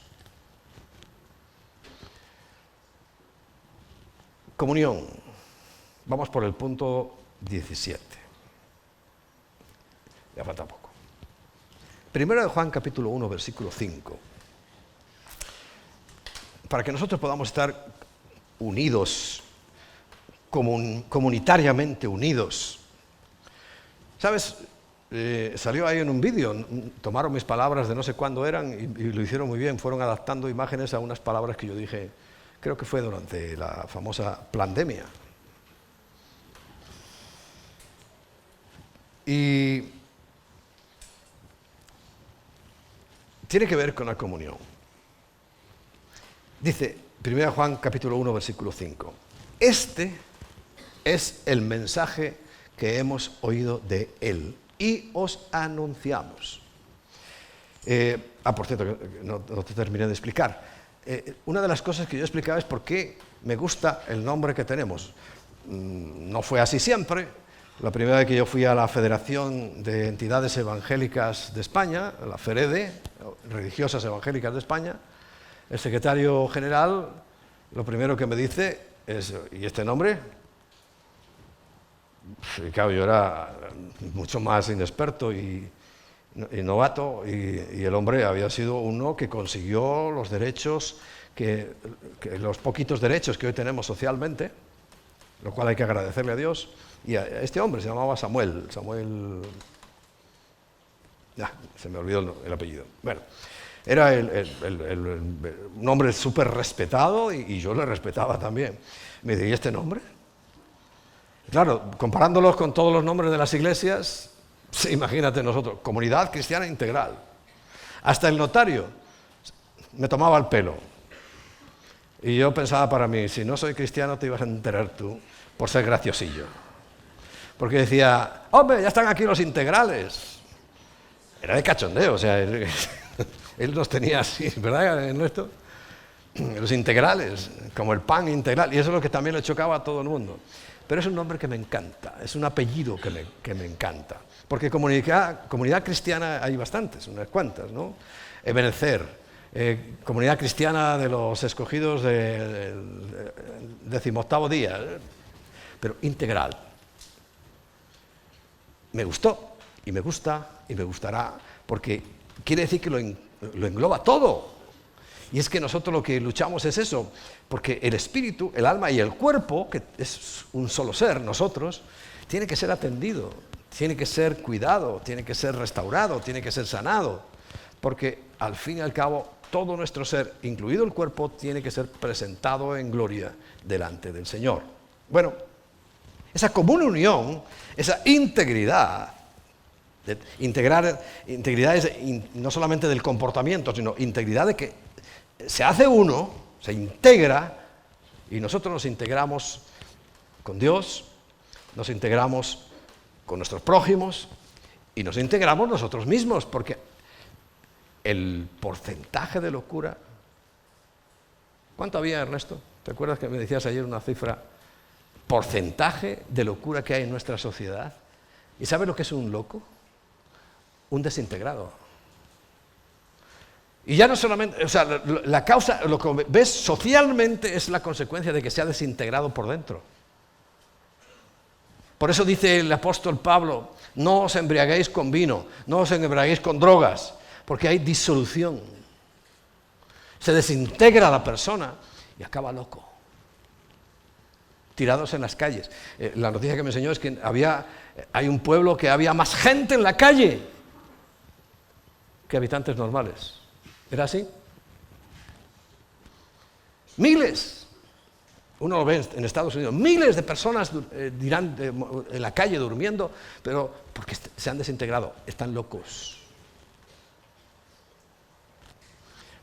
Comunión. Vamos por el punto 17. Ya falta poco. Primero de Juan, capítulo 1, versículo 5. Para que nosotros podamos estar unidos, comunitariamente unidos. ¿Sabes? Salió ahí en un vídeo, tomaron mis palabras de no sé cuándo eran y lo hicieron muy bien, fueron adaptando imágenes a unas palabras que yo dije, creo que fue durante la famosa pandemia. Y tiene que ver con la comunión. Dice, 1 Juan capítulo 1, versículo 5. Este es el mensaje que hemos oído de Él y os anunciamos. Por cierto, no te terminé de explicar. Una de las cosas que yo explicaba es por qué me gusta el nombre que tenemos. No fue así siempre. La primera vez que yo fui a la Federación de Entidades Evangélicas de España, la FEREDE, Religiosas Evangélicas de España, el secretario general, lo primero que me dice es, ¿y este nombre? Y claro, yo era mucho más inexperto y novato, y el hombre había sido uno que consiguió los derechos, que los poquitos derechos que hoy tenemos socialmente, lo cual hay que agradecerle a Dios. Y a este hombre se llamaba Samuel, se me olvidó el apellido. Bueno, era un hombre súper respetado y yo le respetaba también. Me dice, ¿y este nombre? Claro, comparándolos con todos los nombres de las iglesias, sí, imagínate nosotros, Comunidad Cristiana Integral. Hasta el notario me tomaba el pelo. Y yo pensaba para mí, si no soy cristiano te ibas a enterar tú por ser graciosillo. Porque decía, hombre, ya están aquí los integrales. Era de cachondeo, o sea, él nos tenía así, ¿verdad, Ernesto? Los integrales, como el pan integral, y eso es lo que también le chocaba a todo el mundo. Pero es un nombre que me encanta, es un apellido que me encanta. Porque comunidad cristiana hay bastantes, unas cuantas, ¿no? Ebenezer, Comunidad Cristiana de los Escogidos del 18º día, pero integral. Me gustó, y me gusta, y me gustará, porque quiere decir que lo engloba todo. Y es que nosotros lo que luchamos es eso, porque el espíritu, el alma y el cuerpo, que es un solo ser, nosotros, tiene que ser atendido, tiene que ser cuidado, tiene que ser restaurado, tiene que ser sanado, porque al fin y al cabo todo nuestro ser, incluido el cuerpo, tiene que ser presentado en gloria delante del Señor. Bueno, esa común unión, esa integridad, integridad es no solamente del comportamiento, sino integridad de que se hace uno, se integra, y nosotros nos integramos con Dios, nos integramos con nuestros prójimos y nos integramos nosotros mismos, porque el porcentaje de locura, ¿cuánto había, Ernesto? ¿Te acuerdas que me decías ayer una cifra? Porcentaje de locura que hay en nuestra sociedad. ¿Y sabes lo que es un loco? Un desintegrado. Y ya no solamente, o sea, la causa, lo que ves socialmente es la consecuencia de que se ha desintegrado por dentro. Por eso dice el apóstol Pablo, no os embriaguéis con vino, no os embriaguéis con drogas, porque hay disolución. Se desintegra la persona y acaba loco, tirados en las calles. La noticia que me enseñó es que hay un pueblo que había más gente en la calle que habitantes normales. ¿Era así? Miles, uno lo ve en Estados Unidos, miles de personas dirán en la calle durmiendo, pero porque se han desintegrado, están locos.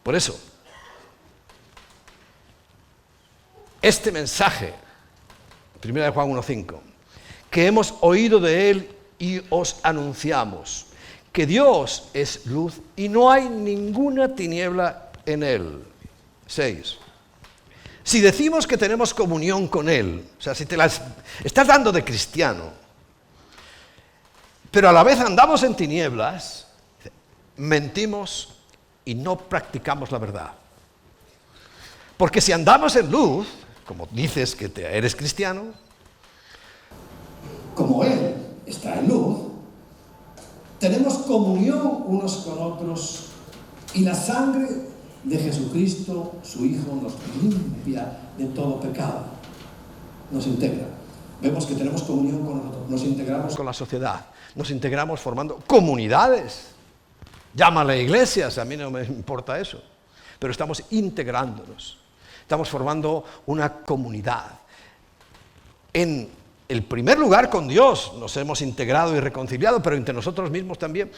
Por eso, este mensaje, 1 Juan 1:5, que hemos oído de Él y os anunciamos, que Dios es luz y no hay ninguna tiniebla en Él. 6. Si decimos que tenemos comunión con Él, o sea, si te las estás dando de cristiano, pero a la vez andamos en tinieblas, mentimos y no practicamos la verdad. Porque si andamos en luz, como dices que eres cristiano, como Él está en luz, tenemos comunión unos con otros y la sangre de Jesucristo, su Hijo, nos limpia de todo pecado, nos integra. Vemos que tenemos comunión con nosotros, nos integramos con la sociedad, nos integramos formando comunidades. Llámale iglesias, a mí no me importa eso, pero estamos integrándonos, estamos formando una comunidad. En el primer lugar con Dios nos hemos integrado y reconciliado, pero entre nosotros mismos también,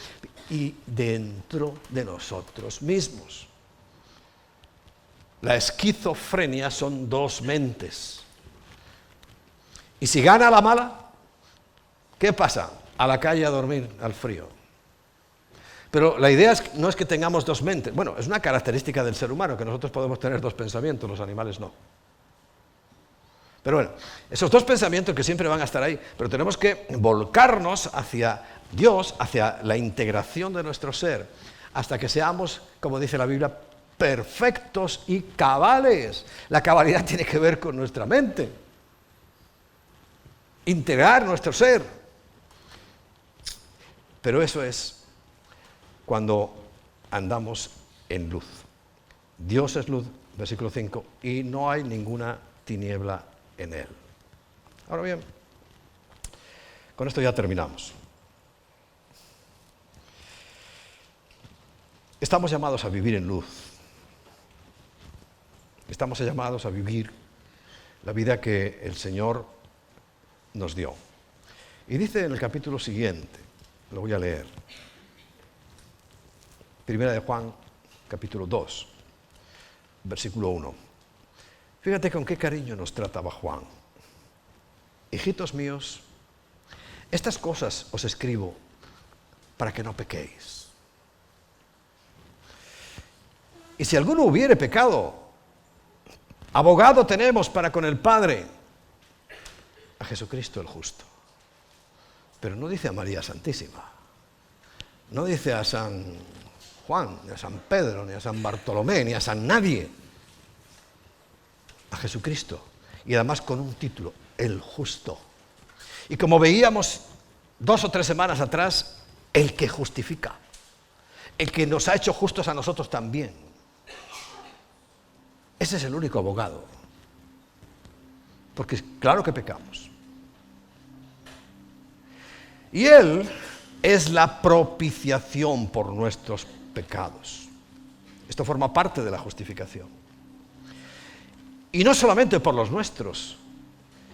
y dentro de nosotros mismos. La esquizofrenia son dos mentes. Y si gana la mala, ¿qué pasa? A la calle a dormir, al frío. Pero la idea no es que tengamos dos mentes. Bueno, es una característica del ser humano, que nosotros podemos tener dos pensamientos, los animales no. Pero bueno, esos dos pensamientos que siempre van a estar ahí, pero tenemos que volcarnos hacia Dios, hacia la integración de nuestro ser, hasta que seamos, como dice la Biblia, perfectos y cabales. La cabalidad tiene que ver con nuestra mente. Integrar nuestro ser. Pero eso es cuando andamos en luz. Dios es luz, versículo 5, y no hay ninguna tiniebla en Él. Ahora bien, con esto ya terminamos. Estamos llamados a vivir en luz. Estamos llamados a vivir la vida que el Señor nos dio. Y dice en el capítulo siguiente, lo voy a leer, Primera de Juan, capítulo 2, versículo 1. Fíjate con qué cariño nos trataba Juan. Hijitos míos, estas cosas os escribo para que no pequéis. Y si alguno hubiere pecado, abogado tenemos para con el Padre, a Jesucristo el justo. Pero no dice a María Santísima, no dice a San Juan, ni a San Pedro, ni a San Bartolomé, ni a San nadie. A Jesucristo, y además con un título, el justo. Y como veíamos 2 o 3 semanas atrás, el que justifica, el que nos ha hecho justos a nosotros también. Ese es el único abogado, porque claro que pecamos. Y Él es la propiciación por nuestros pecados. Esto forma parte de la justificación. Y no solamente por los nuestros,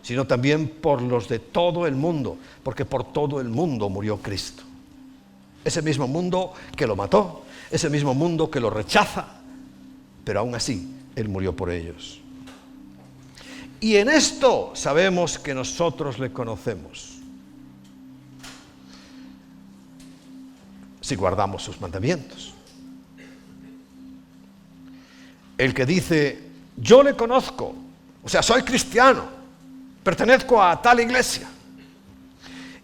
sino también por los de todo el mundo, porque por todo el mundo murió Cristo. Ese mismo mundo que lo mató, ese mismo mundo que lo rechaza, pero aún así Él murió por ellos. Y en esto sabemos que nosotros le conocemos, si guardamos sus mandamientos. El que dice, yo le conozco, o sea, soy cristiano, pertenezco a tal iglesia,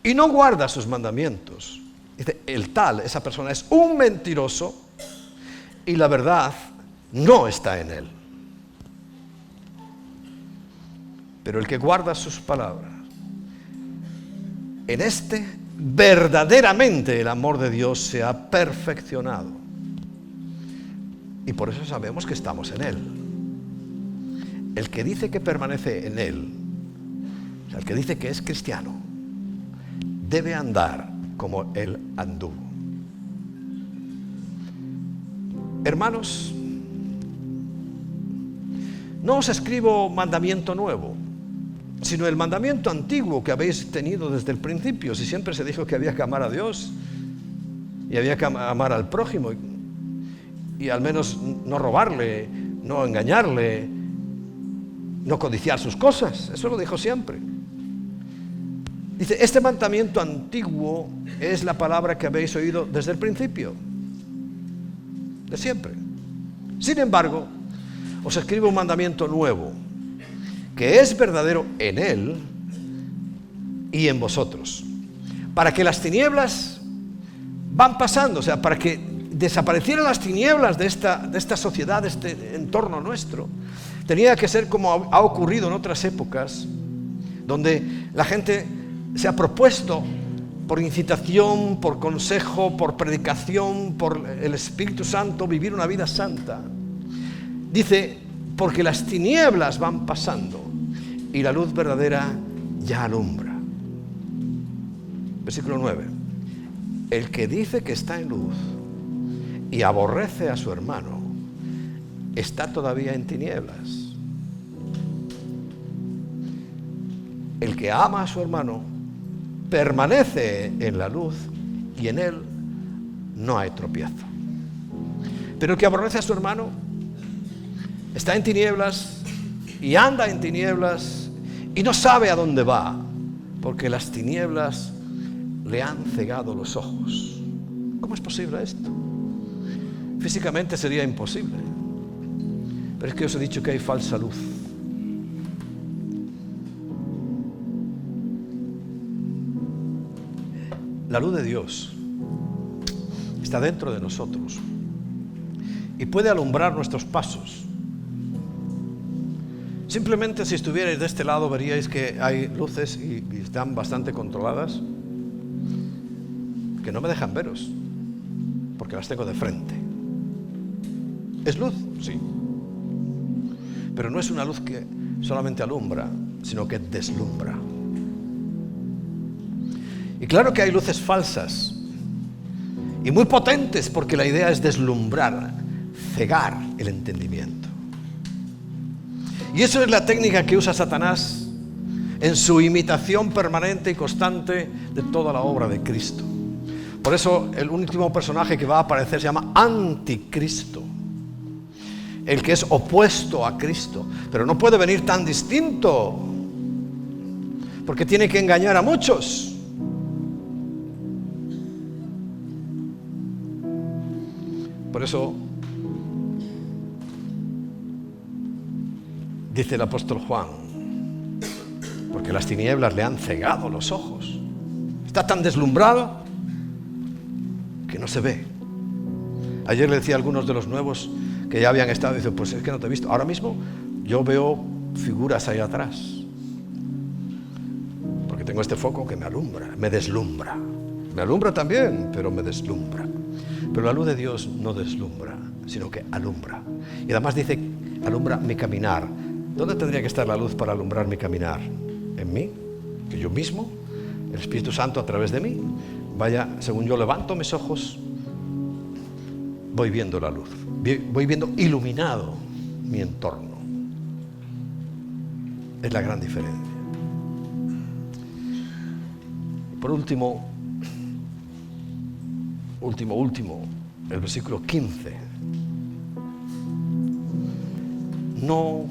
y no guarda sus mandamientos, dice, el tal, esa persona es un mentiroso, y la verdad no está en él. Pero el que guarda sus palabras, en este verdaderamente el amor de Dios se ha perfeccionado. Y por eso sabemos que estamos en Él. El que dice que permanece en Él, o sea, el que dice que es cristiano, debe andar como Él anduvo. Hermanos, no os escribo mandamiento nuevo, sino el mandamiento antiguo que habéis tenido desde el principio. Si siempre se dijo que había que amar a Dios y había que amar al prójimo y al menos no robarle, no engañarle, no codiciar sus cosas, eso lo dijo siempre. Dice, este mandamiento antiguo es la palabra que habéis oído desde el principio, de siempre. Sin embargo, os escribo un mandamiento nuevo, que es verdadero en Él y en vosotros, para que las tinieblas van pasando, o sea, para que desaparecieran las tinieblas de esta sociedad, de este entorno nuestro. Tenía que ser como ha ocurrido en otras épocas, donde la gente se ha propuesto por incitación, por consejo, por predicación, por el Espíritu Santo, vivir una vida santa. Dice, porque las tinieblas van pasando y la luz verdadera ya alumbra. Versículo 9. El que dice que está en luz y aborrece a su hermano, está todavía en tinieblas. El que ama a su hermano permanece en la luz y en él no hay tropiezo. Pero el que aborrece a su hermano está en tinieblas y anda en tinieblas y no sabe a dónde va, porque las tinieblas le han cegado los ojos. ¿Cómo es posible esto? Físicamente sería imposible, pero es que os he dicho que hay falsa luz. La luz de Dios está dentro de nosotros y puede alumbrar nuestros pasos. Simplemente si estuvierais de este lado veríais que hay luces y están bastante controladas que no me dejan veros porque las tengo de frente. ¿Es luz? Sí. Pero no es una luz que solamente alumbra, sino que deslumbra. Y claro que hay luces falsas y muy potentes, porque la idea es deslumbrar, cegar el entendimiento. Y eso es la técnica que usa Satanás en su imitación permanente y constante de toda la obra de Cristo. Por eso el último personaje que va a aparecer se llama Anticristo, el que es opuesto a Cristo, pero no puede venir tan distinto, porque tiene que engañar a muchos. Por eso dice el apóstol Juan, porque las tinieblas le han cegado los ojos. Está tan deslumbrado que no se ve. Ayer le decía a algunos de los nuevos que ya habían estado, dice, pues es que no te he visto. Ahora mismo yo veo figuras ahí atrás, porque tengo este foco que me alumbra, me deslumbra. Me alumbra también, pero me deslumbra. Pero la luz de Dios no deslumbra, sino que alumbra. Y además dice, alumbra mi caminar. ¿Dónde tendría que estar la luz para alumbrar mi caminar? ¿En mí? Que yo mismo, el Espíritu Santo a través de mí, vaya, según yo levanto mis ojos, voy viendo la luz. Voy viendo iluminado mi entorno. Es la gran diferencia. Por último, el versículo 15. No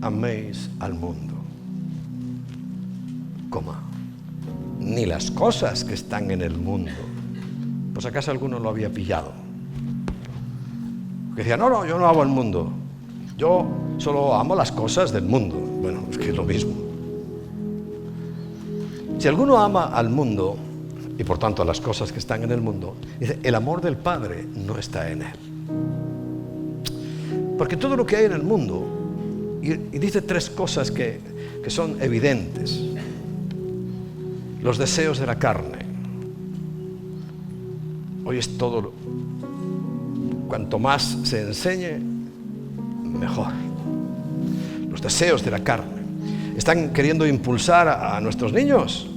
améis al mundo, ni las cosas que están en el mundo. Pues acaso alguno lo había pillado. Que decía, no, yo no amo el mundo. Yo solo amo las cosas del mundo. Bueno, es que es lo mismo. Si alguno ama al mundo, y por tanto a las cosas que están en el mundo, dice, el amor del Padre no está en él. Porque todo lo que hay en el mundo, y dice tres cosas que son evidentes. Los deseos de la carne. Hoy es todo, cuanto más se enseñe, mejor. Los deseos de la carne. Están queriendo impulsar a nuestros niños,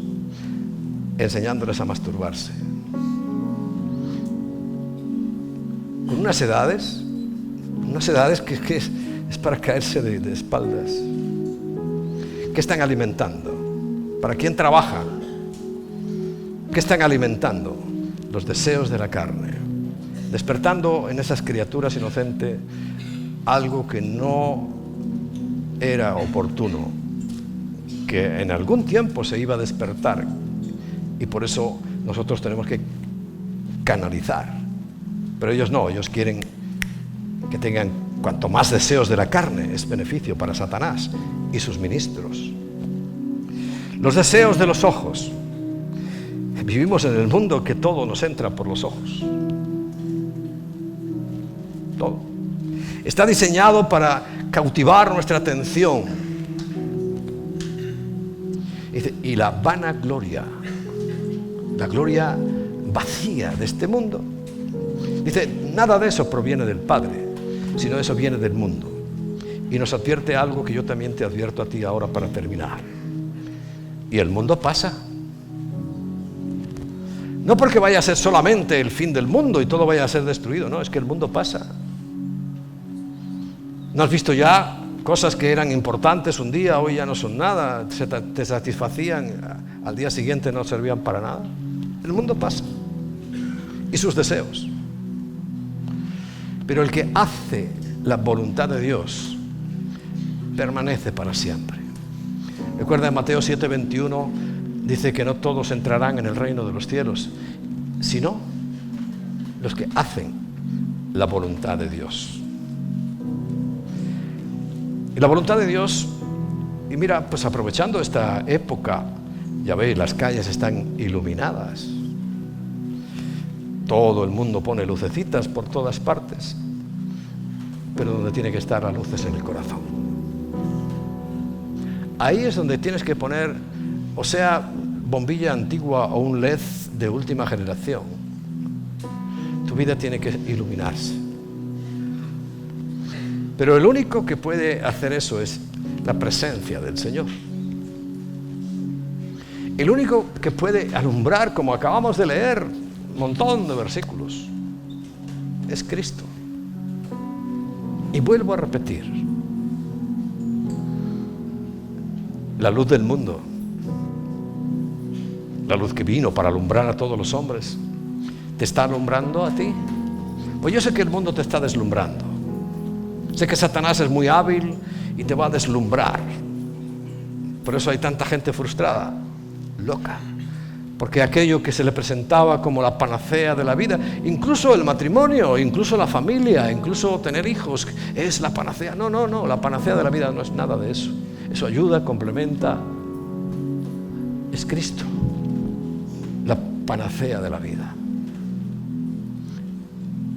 enseñándoles a masturbarse. Con unas edades que es para caerse de espaldas. ¿Qué están alimentando? ¿Para quién trabajan? ¿Qué están alimentando? Los deseos de la carne, despertando en esas criaturas inocentes algo que no era oportuno, que en algún tiempo se iba a despertar, y por eso nosotros tenemos que canalizar. Pero ellos no, ellos quieren que tengan Cuanto más deseos de la carne es beneficio para Satanás y sus ministros. Los deseos de los ojos. Vivimos en el mundo que todo nos entra por los ojos. Todo. Está diseñado para cautivar nuestra atención. Y la vanagloria, la gloria vacía de este mundo. Dice, nada de eso proviene del Padre, sino eso viene del mundo. Y nos advierte algo que yo también te advierto a ti ahora para terminar. Y el mundo pasa. No porque vaya a ser solamente el fin del mundo y todo vaya a ser destruido, no, es que el mundo pasa. ¿No has visto ya cosas que eran importantes un día, hoy ya no son nada, te satisfacían, al día siguiente no servían para nada? El mundo pasa. Y sus deseos. Pero el que hace la voluntad de Dios permanece para siempre. Recuerda en Mateo 7:21 dice que no todos entrarán en el reino de los cielos, sino los que hacen la voluntad de Dios. Y la voluntad de Dios, y mira, pues aprovechando esta época, ya veis, las calles están iluminadas. Todo el mundo pone lucecitas por todas partes, pero donde tiene que estar la luz es en el corazón. Ahí es donde tienes que poner, o sea, bombilla antigua o un LED de última generación. Tu vida tiene que iluminarse. Pero el único que puede hacer eso es la presencia del Señor. El único que puede alumbrar, como acabamos de leer, un montón de versículos, es Cristo. Y vuelvo a repetir, la luz del mundo, la luz que vino para alumbrar a todos los hombres, ¿te está alumbrando a ti? Pues yo sé que el mundo te está deslumbrando. Sé que Satanás es muy hábil y te va a deslumbrar. Por eso hay tanta gente frustrada, loca. Porque aquello que se le presentaba como la panacea de la vida, incluso el matrimonio, incluso la familia, incluso tener hijos, es la panacea. No, la panacea de la vida no es nada de eso. Eso ayuda, complementa. Es Cristo, la panacea de la vida.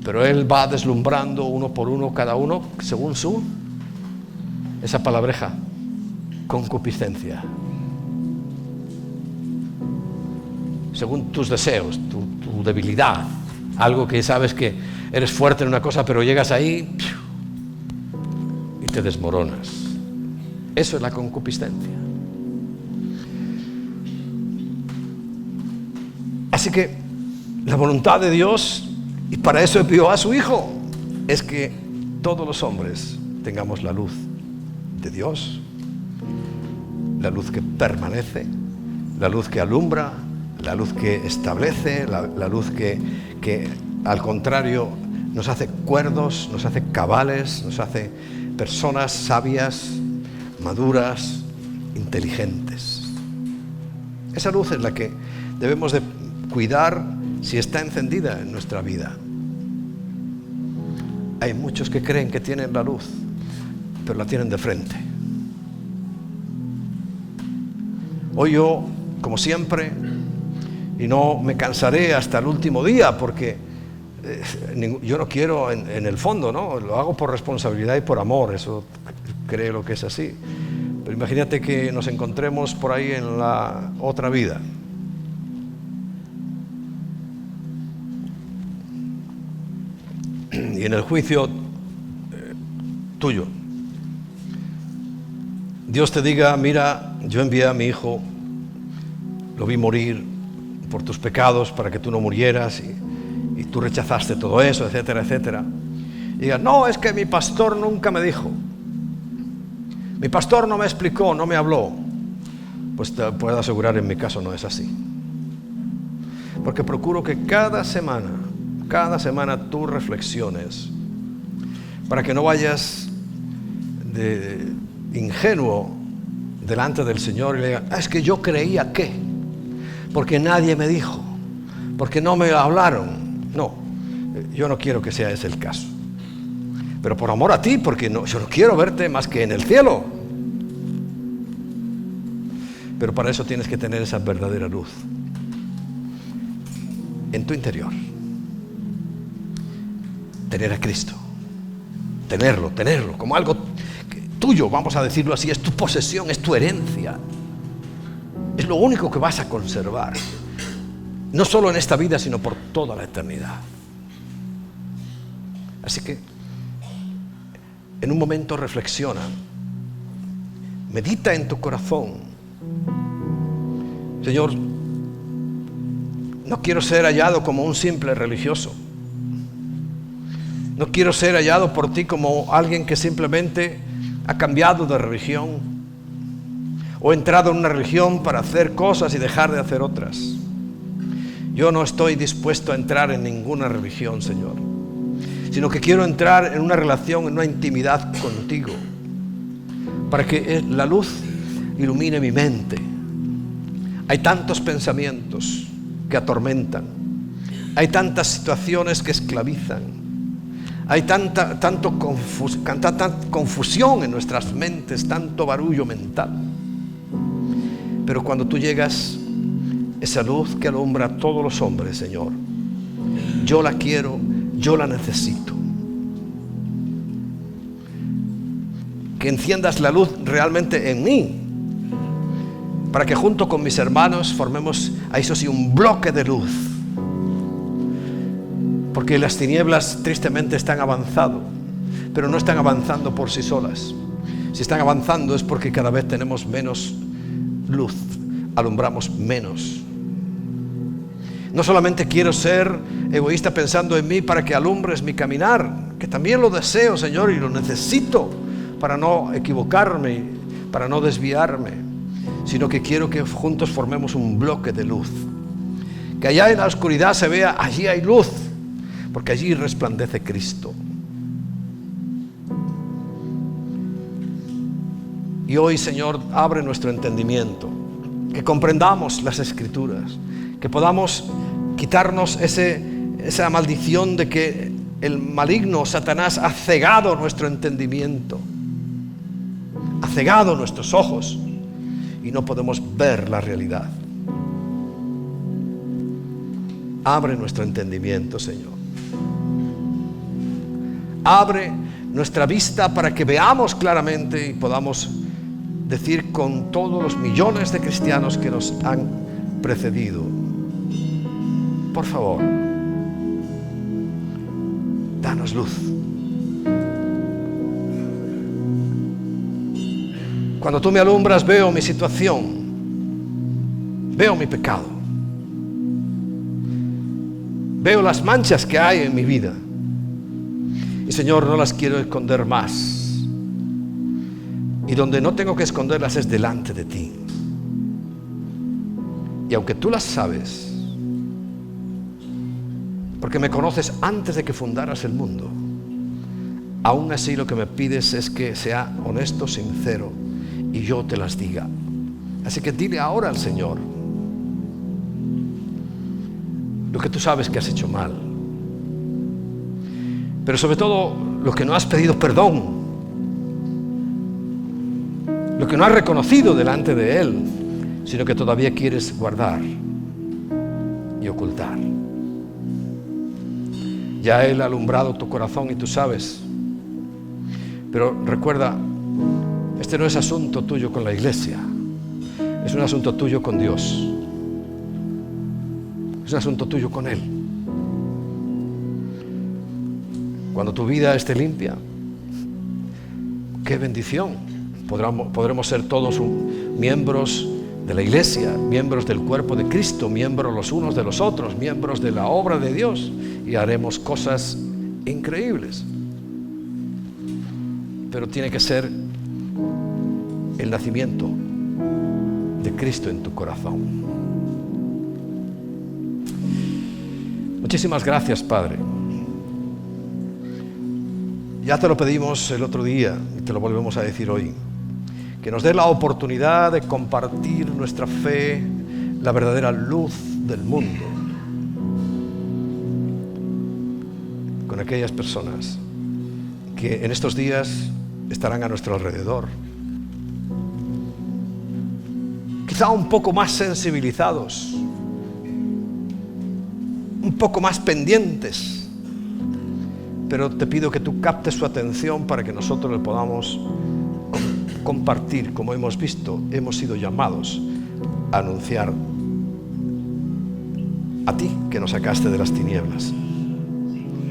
Pero Él va deslumbrando uno por uno, cada uno, según esa palabreja, concupiscencia. Según tus deseos, tu debilidad. Algo que sabes que eres fuerte en una cosa, pero llegas ahí y te desmoronas. Eso es la concupiscencia. Así que la voluntad de Dios, y para eso envió a su Hijo, es que todos los hombres tengamos la luz de Dios, la luz que permanece, la luz que alumbra, la luz que establece, la luz que al contrario nos hace cuerdos, nos hace cabales, nos hace personas sabias, maduras, inteligentes. Esa luz es la que debemos de cuidar si está encendida en nuestra vida. Hay muchos que creen que tienen la luz, pero la tienen de frente. Hoy yo, como siempre, y no me cansaré hasta el último día, porque yo no quiero en el fondo, ¿no? Lo hago por responsabilidad y por amor, eso creo que es así. Pero imagínate que nos encontremos por ahí en la otra vida. Y en el juicio tuyo, Dios te diga, mira, yo envié a mi hijo, lo vi morir por tus pecados para que tú no murieras y tú rechazaste todo eso, etcétera, etcétera. Y diga, no, es que mi pastor nunca me dijo, mi pastor no me explicó, no me habló. Pues te puedo asegurar, en mi caso no es así. Porque procuro que cada semana tú reflexiones, para que no vayas de ingenuo delante del Señor y le digas, es que yo creía que, porque nadie me dijo, porque no me hablaron. No, yo no quiero que sea ese el caso. pero por amor a ti, porque yo no quiero verte más que en el cielo. Pero para eso tienes que tener esa verdadera luz en tu interior. Tener a Cristo, tenerlo como algo tuyo, vamos a decirlo así, es tu posesión, es tu herencia, es lo único que vas a conservar, no solo en esta vida, sino por toda la eternidad. Así que en un momento reflexiona, medita en tu corazón: Señor, no quiero ser hallado como un simple religioso. No quiero ser hallado por ti como alguien que simplemente ha cambiado de religión o ha entrado en una religión para hacer cosas y dejar de hacer otras. Yo no estoy dispuesto a entrar en ninguna religión, Señor, sino que quiero entrar en una relación, en una intimidad contigo, para que la luz ilumine mi mente. Hay tantos pensamientos que atormentan, hay tantas situaciones que esclavizan, hay tanta confusión en nuestras mentes, tanto barullo mental. Pero cuando tú llegas, esa luz que alumbra a todos los hombres, Señor, yo la quiero, yo la necesito. Que enciendas la luz realmente en mí, para que junto con mis hermanos formemos, a eso sí, un bloque de luz. Porque las tinieblas tristemente están avanzando, pero no están avanzando por sí solas. Si están avanzando es porque cada vez tenemos menos luz, alumbramos menos. No solamente quiero ser egoísta pensando en mí para que alumbres mi caminar, que también lo deseo, Señor, y lo necesito para no equivocarme, para no desviarme, sino que quiero que juntos formemos un bloque de luz. Que allá en la oscuridad se vea, allí hay luz, porque allí resplandece Cristo. Y hoy, Señor, abre nuestro entendimiento, que comprendamos las Escrituras, que podamos quitarnos esa maldición de que el maligno Satanás ha cegado nuestro entendimiento, ha cegado nuestros ojos y no podemos ver la realidad. Abre nuestro entendimiento, Señor. Abre nuestra vista para que veamos claramente y podamos decir con todos los millones de cristianos que nos han precedido: por favor, danos luz. Cuando tú me alumbras, veo mi situación, veo mi pecado, veo las manchas que hay en mi vida. Y, Señor, no las quiero esconder más. Y donde no tengo que esconderlas es delante de ti. Y aunque tú las sabes, porque me conoces antes de que fundaras el mundo, aún así lo que me pides es que sea honesto, sincero, y yo te las diga. Así que dile ahora al Señor lo que tú sabes que has hecho mal, pero sobre todo lo que no has pedido perdón, lo que no has reconocido delante de Él, sino que todavía quieres guardar y ocultar. Ya Él ha alumbrado tu corazón y tú sabes. Pero recuerda, este no es asunto tuyo con la iglesia, es un asunto tuyo con Dios, es un asunto tuyo con Él. Cuando tu vida esté limpia, qué bendición. Podremos ser todos miembros de la iglesia, miembros del cuerpo de Cristo, miembros los unos de los otros, miembros de la obra de Dios, y haremos cosas increíbles. Pero tiene que ser el nacimiento de Cristo en tu corazón. Muchísimas gracias, Padre. Ya te lo pedimos el otro día y te lo volvemos a decir hoy, que nos dé la oportunidad de compartir nuestra fe, la verdadera luz del mundo, con aquellas personas que que en estos días estarán a nuestro alrededor, quizá un poco más sensibilizados, un poco más pendientes, pero te pido que tú captes su atención para que nosotros le podamos compartir. Como hemos visto, hemos sido llamados a anunciar a ti que nos sacaste de las tinieblas.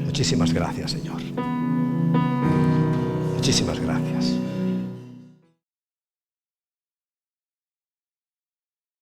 Muchísimas gracias, Señor. Muchísimas gracias.